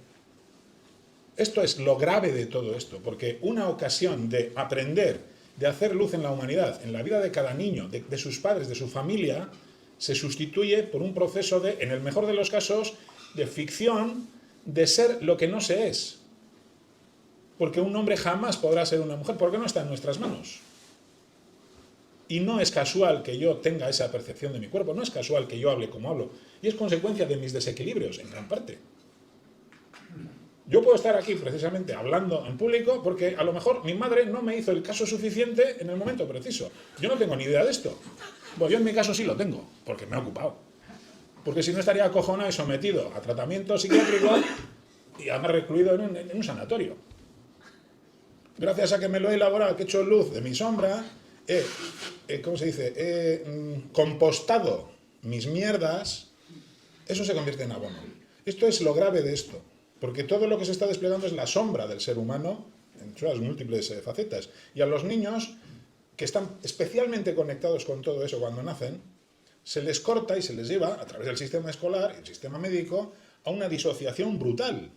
Esto es lo grave de todo esto, porque una ocasión de aprender, de hacer luz en la humanidad, en la vida de cada niño, de sus padres, de su familia, se sustituye por un proceso de, en el mejor de los casos, de ficción, de ser lo que no se es. Porque un hombre jamás podrá ser una mujer, porque no está en nuestras manos. Y no es casual que yo tenga esa percepción de mi cuerpo, no es casual que yo hable como hablo, y es consecuencia de mis desequilibrios, en gran parte. Yo puedo estar aquí precisamente hablando en público porque a lo mejor mi madre no me hizo el caso suficiente en el momento preciso. Yo no tengo ni idea de esto. Bueno, yo en mi caso sí lo tengo, porque me he ocupado. Porque si no estaría acojonado y sometido a tratamiento psiquiátrico y además recluido en un sanatorio. gracias a que me lo he elaborado, que he hecho luz de mi sombra, ¿cómo se dice? He compostado mis mierdas, eso se convierte en abono. Esto es lo grave de esto, porque todo lo que se está desplegando es la sombra del ser humano en sus múltiples facetas. Y a los niños, que están especialmente conectados con todo eso cuando nacen, se les corta y se les lleva, a través del sistema escolar y el sistema médico, a una disociación brutal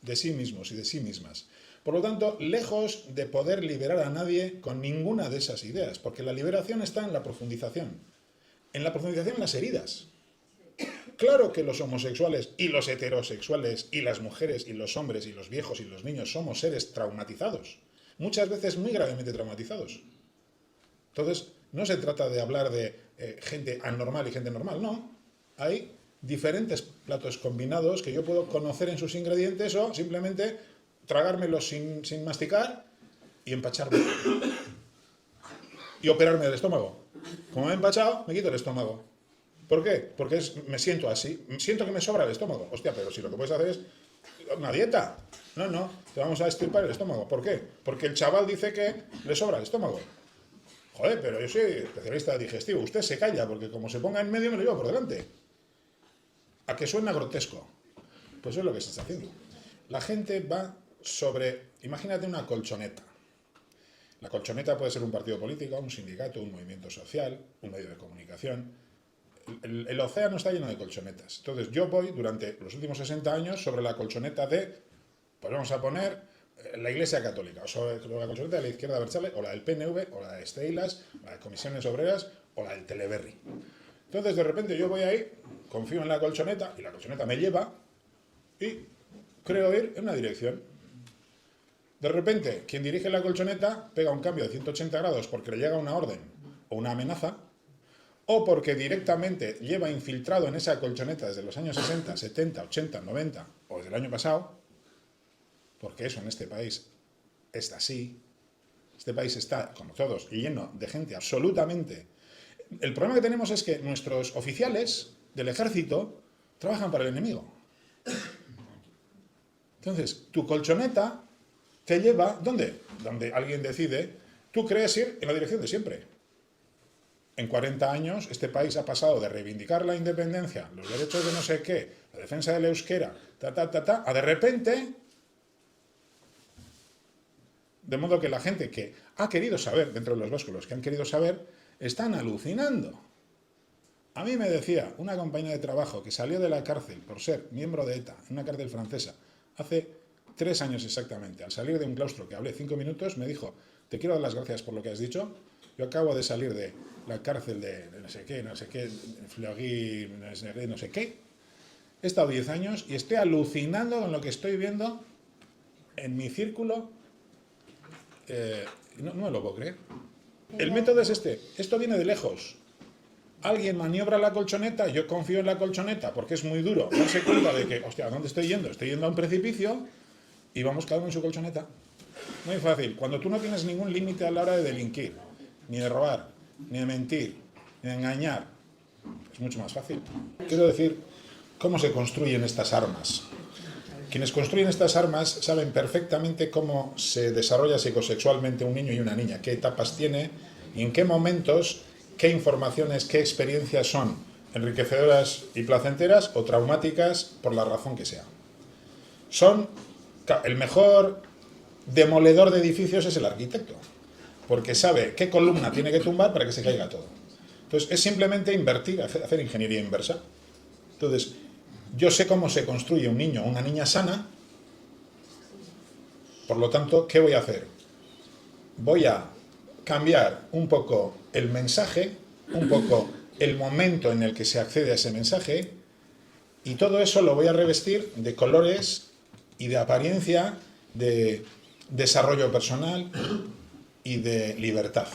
de sí mismos y de sí mismas. Por lo tanto, lejos de poder liberar a nadie con ninguna de esas ideas, porque la liberación está en la profundización en las heridas. Claro que los homosexuales y los heterosexuales y las mujeres y los hombres y los viejos y los niños somos seres traumatizados, muchas veces muy gravemente traumatizados. Entonces, no se trata de hablar de gente anormal y gente normal, no. Hay diferentes platos combinados que yo puedo conocer en sus ingredientes o simplemente tragármelos sin masticar y empacharme. Y operarme del estómago. Como me he empachado, me quito el estómago. ¿Por qué? Porque me siento así. Siento que me sobra el estómago. Hostia, pero si lo que puedes hacer es una dieta. No, te vamos a extirpar el estómago. ¿Por qué? Porque el chaval dice que le sobra el estómago. Joder, pero yo soy especialista digestivo. Usted se calla, porque como se ponga en medio me lo llevo por delante. ¿A que suena grotesco? Pues eso es lo que se está haciendo. La gente va sobre, imagínate una colchoneta. La colchoneta puede ser un partido político, un sindicato, un movimiento social, un medio de comunicación. El océano está lleno de colchonetas. Entonces yo voy durante los últimos 60 años sobre la colchoneta de, pues vamos a poner, la Iglesia Católica, o sobre la colchoneta de la izquierda Abertzale, o la del PNV, o la de Steilas, o la de Comisiones Obreras, o la del Teleberri. Entonces de repente yo voy ahí, confío en la colchoneta, y la colchoneta me lleva, y creo ir en una dirección. De repente, quien dirige la colchoneta pega un cambio de 180 grados porque le llega una orden o una amenaza, o porque directamente lleva infiltrado en esa colchoneta desde los años 60, 70, 80, 90 o desde el año pasado, porque eso en este país está así. Este país está, como todos, lleno de gente absolutamente. El problema que tenemos es que nuestros oficiales del ejército trabajan para el enemigo. Entonces, tu colchoneta te lleva, ¿dónde? Donde alguien decide, tú crees ir en la dirección de siempre. En 40 años, este país ha pasado de reivindicar la independencia, los derechos de no sé qué, la defensa del euskera, a de repente, de modo que la gente que ha querido saber, dentro de los vascos, los que han querido saber, están alucinando. A mí me decía una compañera de trabajo que salió de la cárcel por ser miembro de ETA, en una cárcel francesa, hace 3 años exactamente, al salir de un claustro que hablé 5 minutos, me dijo, te quiero dar las gracias por lo que has dicho, yo acabo de salir de la cárcel de no sé qué, Fleury, no sé qué, he estado 10 años y estoy alucinando con lo que estoy viendo en mi círculo, no me lo puedo creer. El método es este, esto viene de lejos. Alguien maniobra la colchoneta, yo confío en la colchoneta porque es muy duro darse cuenta de que, hostia, ¿a dónde estoy yendo? Estoy yendo a un precipicio y vamos cada uno en su colchoneta. Muy fácil. Cuando tú no tienes ningún límite a la hora de delinquir, ni de robar, ni de mentir, ni de engañar, es mucho más fácil. Quiero decir, ¿cómo se construyen estas armas? Quienes construyen estas armas saben perfectamente cómo se desarrolla psicosexualmente un niño y una niña, qué etapas tiene y en qué momentos, qué informaciones, qué experiencias son enriquecedoras y placenteras o traumáticas por la razón que sea. El mejor demoledor de edificios es el arquitecto, porque sabe qué columna tiene que tumbar para que se caiga todo. Entonces, es simplemente invertir, hacer ingeniería inversa. Entonces, yo sé cómo se construye un niño o una niña sana, por lo tanto, ¿qué voy a hacer? Voy a cambiar un poco el mensaje, un poco el momento en el que se accede a ese mensaje, y todo eso lo voy a revestir de colores y de apariencia, de desarrollo personal y de libertad.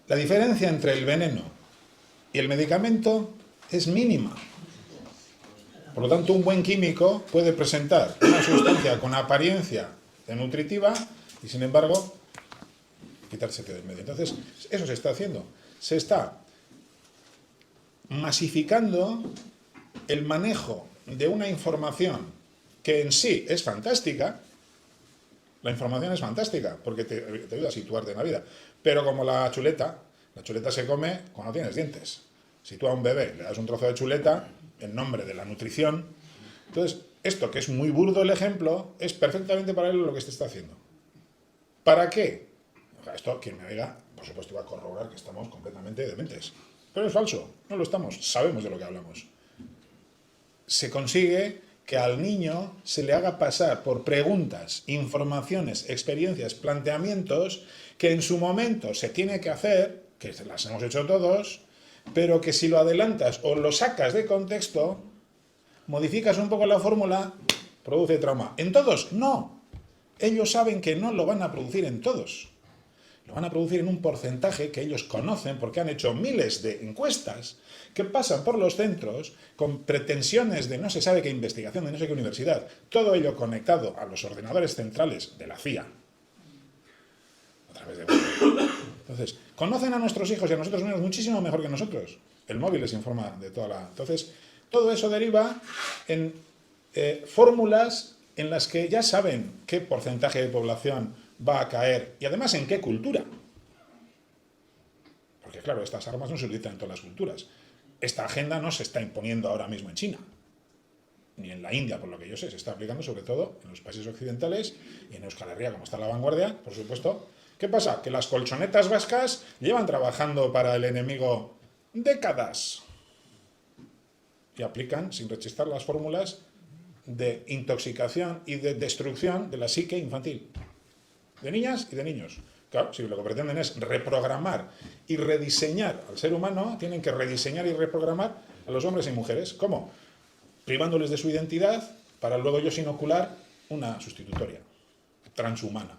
La diferencia entre el veneno y el medicamento es mínima. Por lo tanto, un buen químico puede presentar una sustancia con apariencia de nutritiva y, sin embargo, quitarse del medio. Entonces, eso se está haciendo. Se está masificando el manejo de una información que en sí es fantástica, La información es fantástica porque te ayuda a situarte en la vida. Pero como la chuleta se come cuando tienes dientes. Si tú a un bebé le das un trozo de chuleta, en nombre de la nutrición, entonces esto, que es muy burdo el ejemplo, es perfectamente paralelo a lo que se está haciendo. ¿Para qué? Esto, quien me oiga, por supuesto, va a corroborar que estamos completamente dementes. Pero es falso, no lo estamos, sabemos de lo que hablamos. Se consigue que al niño se le haga pasar por preguntas, informaciones, experiencias, planteamientos que en su momento se tiene que hacer, que las hemos hecho todos, pero que si lo adelantas o lo sacas de contexto, modificas un poco la fórmula, produce trauma. ¿En todos? No. Ellos saben que no lo van a producir en todos. Lo van a producir en un porcentaje que ellos conocen porque han hecho miles de encuestas que pasan por los centros con pretensiones de no se sabe qué investigación, de no sé qué universidad. Todo ello conectado a los ordenadores centrales de la CIA. A través de Google. Entonces, conocen a nuestros hijos y a nosotros mismos muchísimo mejor que nosotros. El móvil les informa de toda la... Entonces, todo eso deriva en fórmulas en las que ya saben qué porcentaje de población va a caer y además en qué cultura. Porque claro, estas armas no se utilizan en todas las culturas. Esta agenda no se está imponiendo ahora mismo en China, ni en la India, por lo que yo sé, se está aplicando sobre todo en los países occidentales y en Euskal Herria, como está a la vanguardia, por supuesto. ¿Qué pasa? Que las colchonetas vascas llevan trabajando para el enemigo décadas y aplican, sin rechistar, las fórmulas de intoxicación y de destrucción de la psique infantil, de niñas y de niños. Claro, si lo que pretenden es reprogramar y rediseñar al ser humano, tienen que rediseñar y reprogramar a los hombres y mujeres. ¿Cómo? Privándoles de su identidad para luego ellos inocular una sustitutoria transhumana.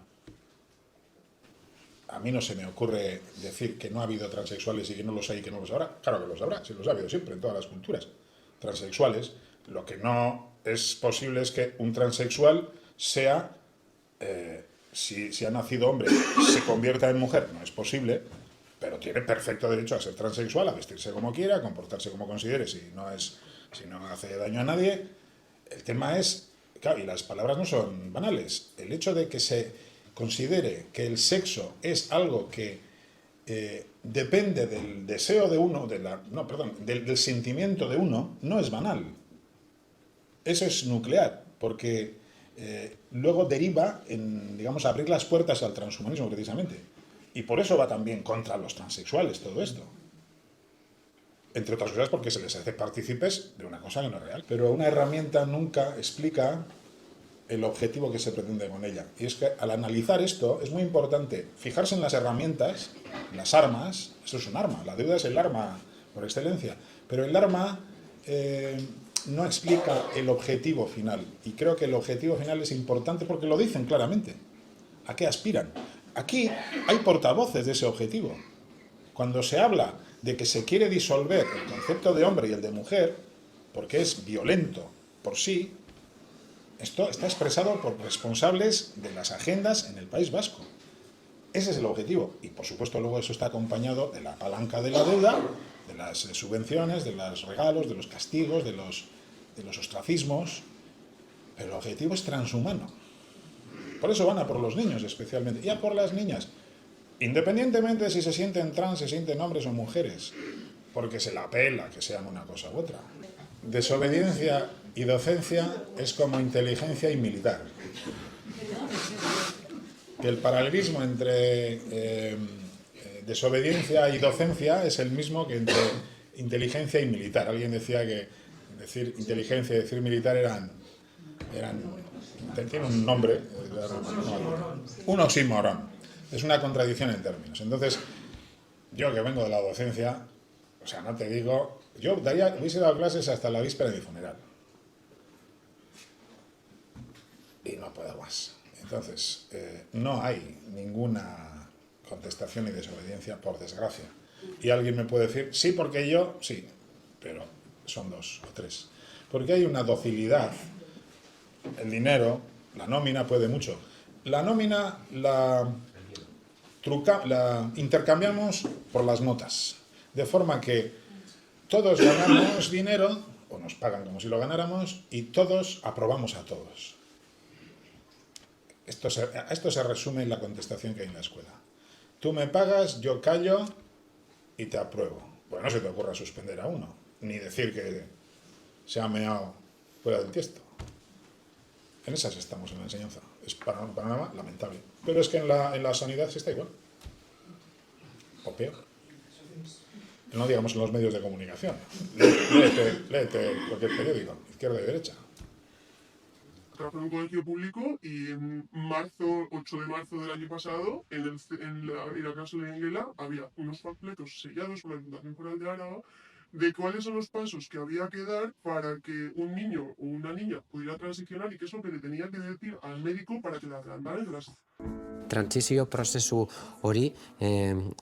A mí no se me ocurre decir que no ha habido transexuales y que no los hay y que no los habrá. Claro que los habrá, sí los ha habido siempre en todas las culturas. Transexuales, lo que no es posible es que un transexual sea, si ha nacido hombre, se convierta en mujer. No es posible, pero tiene perfecto derecho a ser transexual, a vestirse como quiera, a comportarse como considere, si no hace daño a nadie. El tema es, claro, y las palabras no son banales. El hecho de que se considere que el sexo es algo que depende del deseo de uno, del sentimiento de uno, no es banal. Eso es nuclear, porque luego deriva en, digamos, abrir las puertas al transhumanismo, precisamente. Y por eso va también contra los transexuales todo esto. Entre otras cosas porque se les hace partícipes de una cosa que no es real. Pero una herramienta nunca explica el objetivo que se pretende con ella. Y es que al analizar esto es muy importante fijarse en las herramientas, las armas. Esto es un arma, la deuda es el arma por excelencia. Pero el arma no explica el objetivo final. Y creo que el objetivo final es importante porque lo dicen claramente. ¿A qué aspiran? Aquí hay portavoces de ese objetivo. Cuando se habla de que se quiere disolver el concepto de hombre y el de mujer, porque es violento por sí, esto está expresado por responsables de las agendas en el País Vasco. Ese es el objetivo. Y por supuesto luego eso está acompañado de la palanca de la deuda, de las subvenciones, de los regalos, de los castigos, de los ostracismos. Pero el objetivo es transhumano. Por eso van a por los niños especialmente. Y a por las niñas. Independientemente de si se sienten trans, se sienten hombres o mujeres. Porque se la pela que sean una cosa u otra. Desobediencia y docencia es como inteligencia y militar. Que el paralelismo entre desobediencia y docencia es el mismo que entre inteligencia y militar. Alguien decía que decir inteligencia y decir militar tiene un nombre, un oxímoron. Es una contradicción en términos. Entonces, yo que vengo de la docencia, o sea, no te digo, yo hubiese dado clases hasta la víspera de mi funeral. Y no puedo más. Entonces, no hay ninguna contestación ni desobediencia, por desgracia. Y alguien me puede decir, sí, porque yo, sí, pero son 2 o 3. Porque hay una docilidad. El dinero, la nómina puede mucho. La nómina la intercambiamos por las notas. De forma que todos ganamos dinero, o nos pagan como si lo ganáramos, y todos aprobamos a todos. A esto se resume la contestación que hay en la escuela. Tú me pagas, yo callo y te apruebo. Pues no se te ocurra suspender a uno, ni decir que se ha meado fuera del tiesto. En esas estamos en la enseñanza. Es un panorama lamentable. Pero es que en la sanidad se está igual. O peor. No digamos en los medios de comunicación. Léete cualquier periódico, izquierda y derecha. Trabajo en un colegio público y en 8 de marzo del año pasado, en la casa de Enguela, había unos panfletos sellados por la Diputación Foral de Álava de cuáles son los pasos que había que dar para que un niño o una niña pudiera transicionar y qué es lo que le tenía que decir al médico para que la tratara en las... Trantsizio prozesu hori,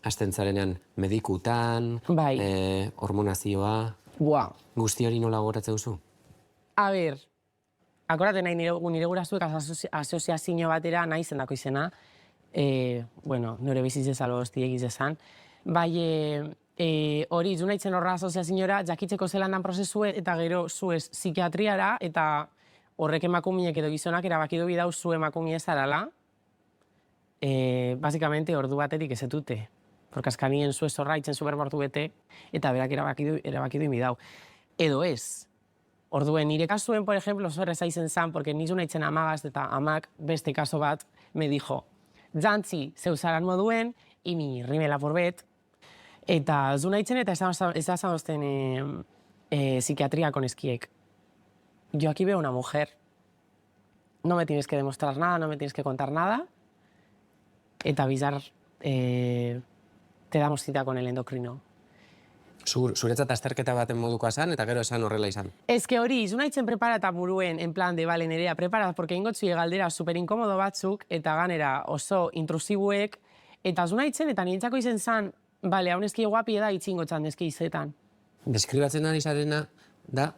hasten zarenean medikutan, Bai. hormonazioa, Buah. guzti hori nola gogoratzen duzu? A ber, akorate nahi nire gurasoek asoziazio batera nahi zendako izena, bueno, nire bizitzez alo hostiek izan, bai, hori, zu nahitzen horra asoziaziora, jakitzeko zelan dan prozesue, eta gero zuez psikiatriara, eta horrek emakumiek edo gizonak erabaki du bidau zu emakumie zarala, básicamente ordu batetik ez etute. Porque askanien zuez horra itzen supermortu bete, eta berak erabaki du bidau. Edo ez. Orduen, nire kasuen, por ejemplo, zorre zaizen zan, porque nizu nahitzen amagaz, eta amak beste kaso bat me dijo, jantzi zeuzaran moduen, imi rimela porbet, eta zu nahitzen eta ez da zamozten psiquiatría con eskiek. Yo aquí veo una mujer. No me tienes que demostrar nada, no me tienes que contar nada, eta bizar te damos cita con el endocrino. Zuretzat azterketa baten modukoa zan, eta gero esan horrela izan. Ez que hori, zu nahitzen preparata buruen, en plan de, bale, nerea, preparat, porque ingotzu galdera super inkomodo batzuk, eta ganera oso intrusibuek, eta zu nahitzen, eta nintzako izen zan, bale, hau neski guapi eda itxingotzan neski izetan. Deskribatzen ari zarena da...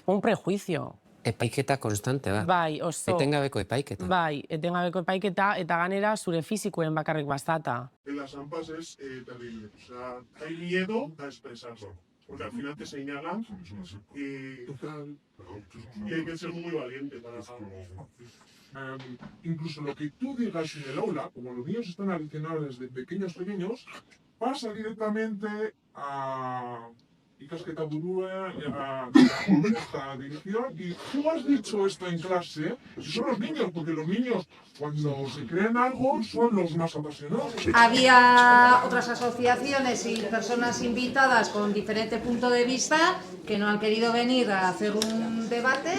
Un prejuicio. Epaiketa konstante, ba. Bai, oso. Etengabeko epaiketa. Bai, etengabeko epaiketa, eta ganera zure fizikoen bakarrik bastata. En las AMPAs es terrible. O sea, hay miedo a expresarlo. Porque al final te señalan y hay que ser muy valiente para... incluso lo que tú digas en el aula, como los niños están aleccionados desde pequeños, pasa directamente a... ikasketa burua, a esta dirección, y tú has dicho esto en clase, y son los niños, porque los niños cuando se creen algo son los más apasionados. Había otras asociaciones y personas invitadas con diferente punto de vista que no han querido venir a hacer un debate.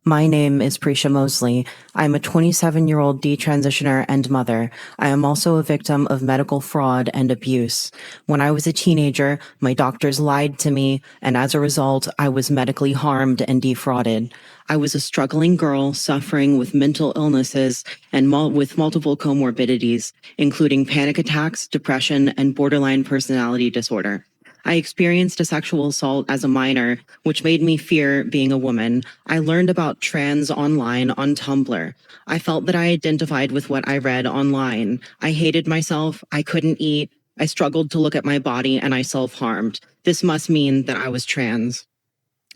My name is Prisha Mosley. I'm a 27-year-old detransitioner and mother. I am also a victim of medical fraud and abuse. When I was a teenager, my doctors lied to me, and as a result, I was medically harmed and defrauded. I was a struggling girl suffering with mental illnesses and with multiple comorbidities, including panic attacks, depression, and borderline personality disorder. I experienced a sexual assault as a minor, which made me fear being a woman. I learned about trans online on Tumblr. I felt that I identified with what I read online. I hated myself. I couldn't eat. I struggled to look at my body, and I self-harmed. This must mean that I was trans.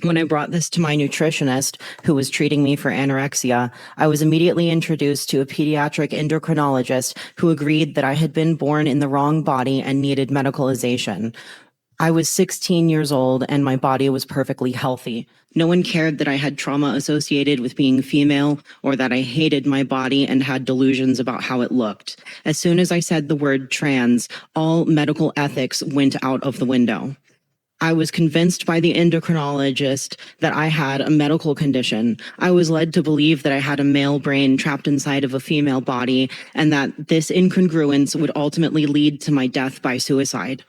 When I brought this to my nutritionist, who was treating me for anorexia, I was immediately introduced to a pediatric endocrinologist who agreed that I had been born in the wrong body and needed medicalization. I was 16 years old and my body was perfectly healthy. No one cared that I had trauma associated with being female or that I hated my body and had delusions about how it looked. As soon as I said the word trans, all medical ethics went out of the window. I was convinced by the endocrinologist that I had a medical condition. I was led to believe that I had a male brain trapped inside of a female body and that this incongruence would ultimately lead to my death by suicide.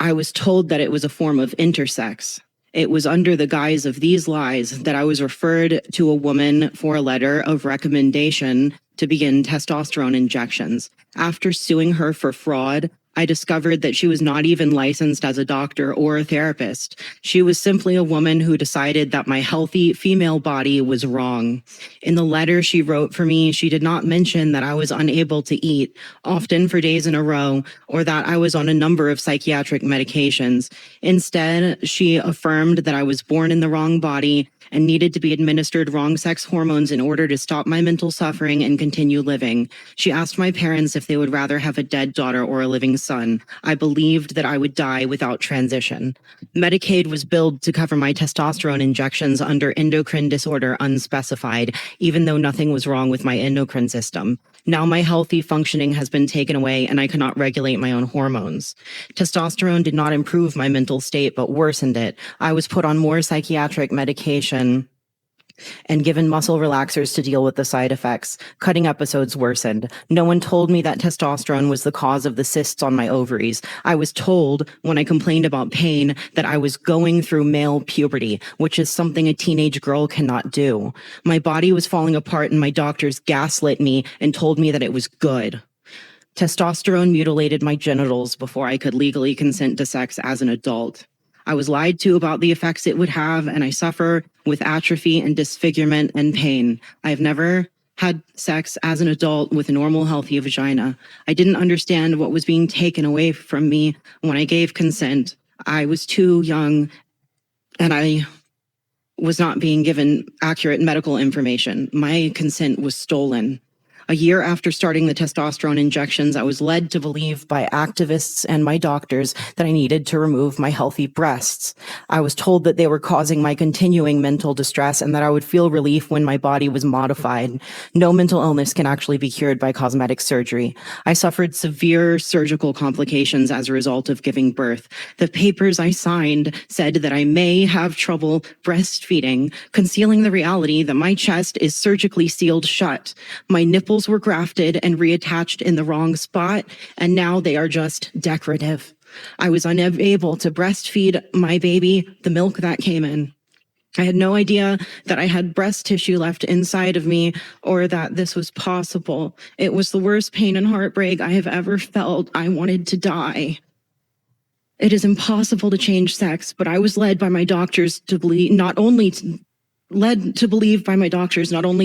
I was told that it was a form of intersex. It was under the guise of these lies that I was referred to a woman for a letter of recommendation to begin testosterone injections. After suing her for fraud, I discovered that she was not even licensed as a doctor or a therapist. She was simply a woman who decided that my healthy female body was wrong. In the letter she wrote for me, she did not mention that I was unable to eat, often for days in a row, or that I was on a number of psychiatric medications. Instead, she affirmed that I was born in the wrong body and needed to be administered wrong sex hormones in order to stop my mental suffering and continue living. She asked my parents if they would rather have a dead daughter or a living son. I believed that I would die without transition. Medicaid was billed to cover my testosterone injections under endocrine disorder unspecified, even though nothing was wrong with my endocrine system. Now my healthy functioning has been taken away and I cannot regulate my own hormones. Testosterone did not improve my mental state, but worsened it. I was put on more psychiatric medication and given muscle relaxers to deal with the side effects. Cutting episodes worsened. No one told me that testosterone was the cause of the cysts on my ovaries. I was told when I complained about pain that I was going through male puberty, which is something a teenage girl cannot do. My body was falling apart and my doctors gaslit me and told me that it was good. Testosterone mutilated my genitals before I could legally consent to sex as an adult. I was lied to about the effects it would have, and I suffer with atrophy and disfigurement and pain. I have never had sex as an adult with a normal, healthy vagina. I didn't understand what was being taken away from me when I gave consent. I was too young, and I was not being given accurate medical information. My consent was stolen. A year after starting the testosterone injections, I was led to believe by activists and my doctors that I needed to remove my healthy breasts. I was told that they were causing my continuing mental distress and that I would feel relief when my body was modified. No mental illness can actually be cured by cosmetic surgery. I suffered severe surgical complications as a result of giving birth. The papers I signed said that I may have trouble breastfeeding, concealing the reality that my chest is surgically sealed shut. My nipples were grafted and reattached in the wrong spot, and now they are just decorative. I was unable to breastfeed my baby the milk that came in. I had no idea that I had breast tissue left inside of me or that this was possible. It was the worst pain and heartbreak I have ever felt. I wanted to die. It is impossible to change sex, but I was led by my doctors to believe not only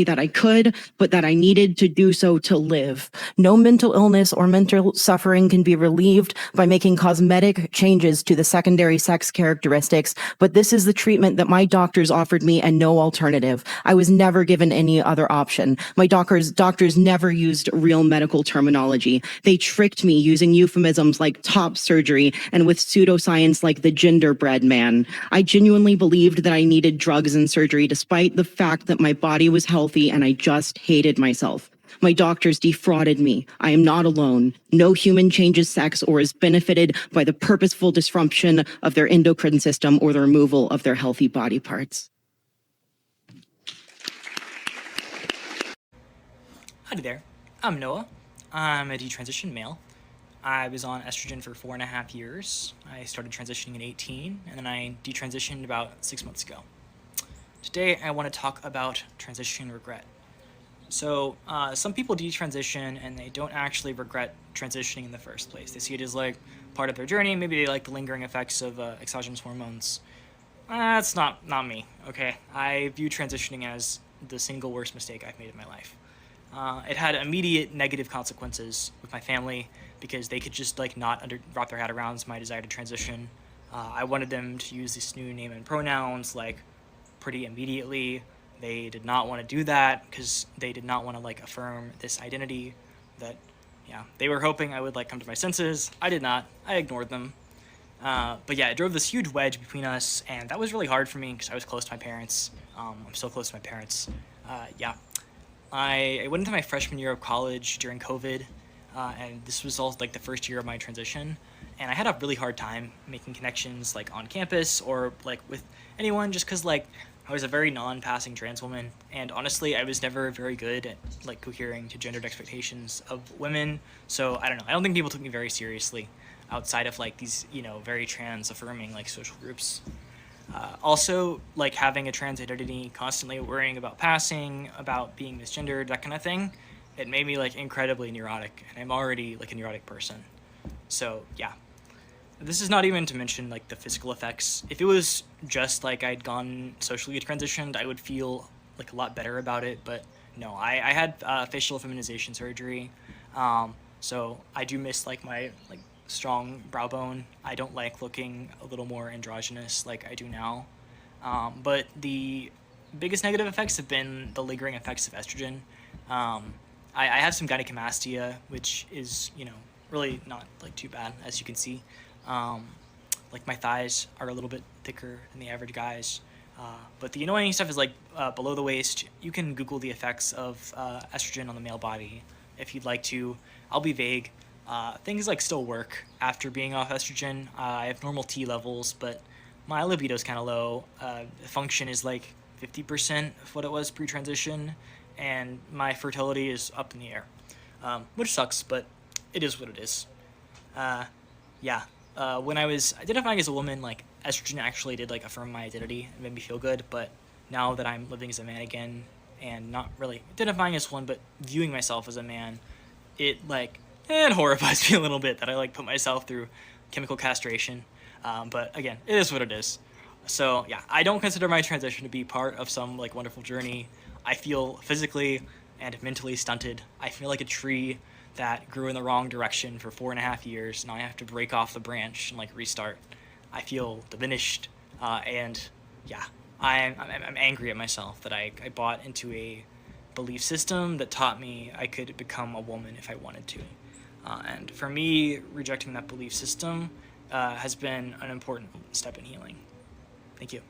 that I could, but that I needed to do so to live. No mental illness or mental suffering can be relieved by making cosmetic changes to the secondary sex characteristics, but this is the treatment that my doctors offered me and no alternative. I was never given any other option. My doctors never used real medical terminology. They tricked me using euphemisms like top surgery and with pseudoscience like the genderbread man. I genuinely believed that I needed drugs and surgery despite the fact that my body was healthy and I just hated myself. My doctors defrauded me. I am not alone. No human changes sex or is benefited by the purposeful disruption of their endocrine system or the removal of their healthy body parts. Hi there, I'm Noah. I'm a detransitioned male. I was on estrogen for 4.5 years. I started transitioning at 18, and then I detransitioned about 6 months ago. Today, I want to talk about transition regret. So, some people detransition and they don't actually regret transitioning in the first place. They see it as like part of their journey. Maybe they like the lingering effects of exogenous hormones. That's not me, okay? I view transitioning as the single worst mistake I've made in my life. It had immediate negative consequences with my family because they could just like not wrap their head around my desire to transition. I wanted them to use this new name and pronouns like pretty immediately. They did not want to do that because they did not want to like affirm this identity that, yeah, they were hoping I would like come to my senses. I did not. I ignored them. But yeah, it drove this huge wedge between us, and that was really hard for me because I was close to my parents. I'm still close to my parents. I went into my freshman year of college during COVID, and this was all like the first year of my transition, and I had a really hard time making connections like on campus or like with anyone just because like I was a very non-passing trans woman, and honestly I was never very good at like cohering to gendered expectations of women, so I don't know, I don't think people took me very seriously outside of like these, you know, very trans affirming like social groups. Also, like having a trans identity, constantly worrying about passing, about being misgendered, that kind of thing, it made me like incredibly neurotic, and I'm already like a neurotic person. So yeah, this is not even to mention like the physical effects. If it was just like I'd gone socially transitioned, I would feel like a lot better about it. But no, I had facial feminization surgery, so I do miss like my like strong brow bone. I don't like looking a little more androgynous like I do now. But the biggest negative effects have been the lingering effects of estrogen. I have some gynecomastia, which is, you know, really not like too bad, as you can see. Like my thighs are a little bit thicker than the average guys. But the annoying stuff is like below the waist. You can Google the effects of estrogen on the male body if you'd like to. I'll be vague. Things like still work after being off estrogen. I have normal T levels, but my libido's kind of low. Function is like 50% of what it was pre-transition, and my fertility is up in the air, which sucks, but it is what it is. Yeah. When I was identifying as a woman, like estrogen actually did like affirm my identity and made me feel good. But now that I'm living as a man again and not really identifying as one, but viewing myself as a man, it horrifies me a little bit that I like put myself through chemical castration. But again, it is what it is. So yeah, I don't consider my transition to be part of some like wonderful journey. I feel physically and mentally stunted. I feel like a tree that grew in the wrong direction for 4.5 years. Now I have to break off the branch and like restart. I feel diminished, and yeah, I'm angry at myself that I bought into a belief system that taught me I could become a woman if I wanted to. And for me, rejecting that belief system has been an important step in healing. Thank you.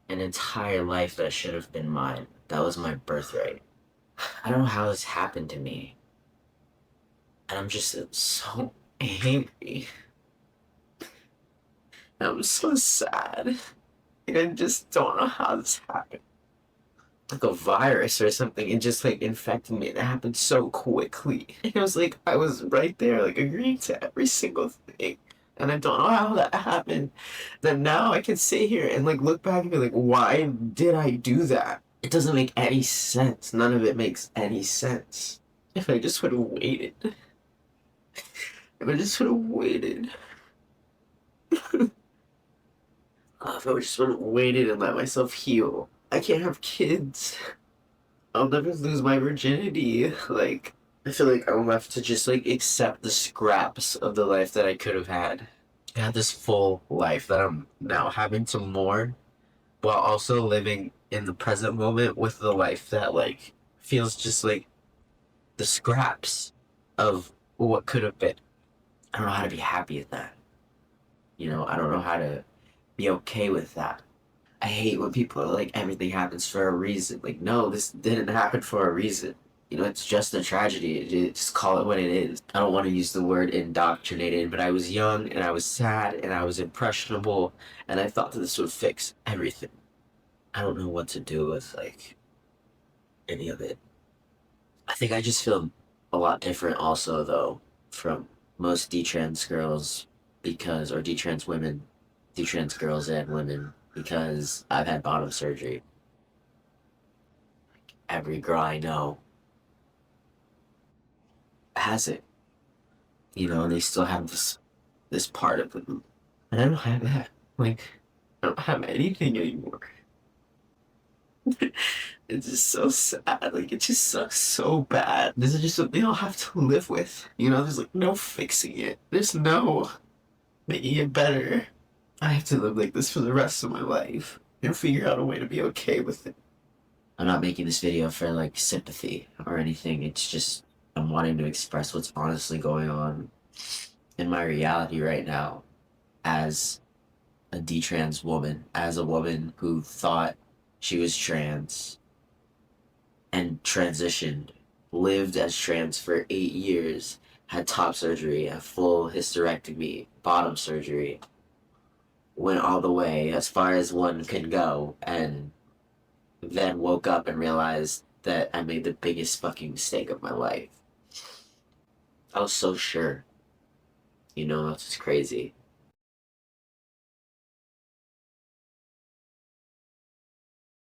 An entire life that should have been mine. That was my birthright. I don't know how this happened to me. And I'm just so angry. I'm so sad. I just don't know how this happened. Like a virus or something, it just like infected me. It happened so quickly. It was like I was right there, like agreeing to every single thing. And I don't know how that happened. Then now I can sit here and like look back and be like, why did I do that? It doesn't make any sense. None of it makes any sense. If I just would have waited. If I just would have waited. If I just would have waited and let myself heal. I can't have kids. I'll never lose my virginity. Like, I feel like I'm left to just like accept the scraps of the life that I could have had. I had this full life that I'm now having to mourn, while also living in the present moment with the life that like feels just like the scraps of what could have been. I don't know how to be happy at that. You know, I don't know how to be okay with that. I hate when people are like, everything happens for a reason. Like, no, this didn't happen for a reason. You know, it's just a tragedy. Just call it what it is. I don't want to use the word indoctrinated, but I was young and I was sad and I was impressionable and I thought that this would fix everything. I don't know what to do with, like, any of it. I think I just feel a lot different also, though, from most detrans girls because, or detrans women, detrans girls and women, because I've had bottom surgery. Like, every girl I know has it, you know, and they still have this part of them, and I don't have that. Like, I don't have anything anymore. It's just so sad. Like, it just sucks so bad. This is just something I'll have to live with. You know, there's like no fixing it. There's no making it better. I have to live like this for the rest of my life and figure out a way to be okay with it. I'm not making this video for like sympathy or anything. It's just I'm wanting to express what's honestly going on in my reality right now as a detrans woman, as a woman who thought she was trans and transitioned, lived as trans for 8 years, had top surgery, a full hysterectomy, bottom surgery, went all the way as far as one could go, and then woke up and realized that I made the biggest fucking mistake of my life. I was so sure. You know, that's just crazy.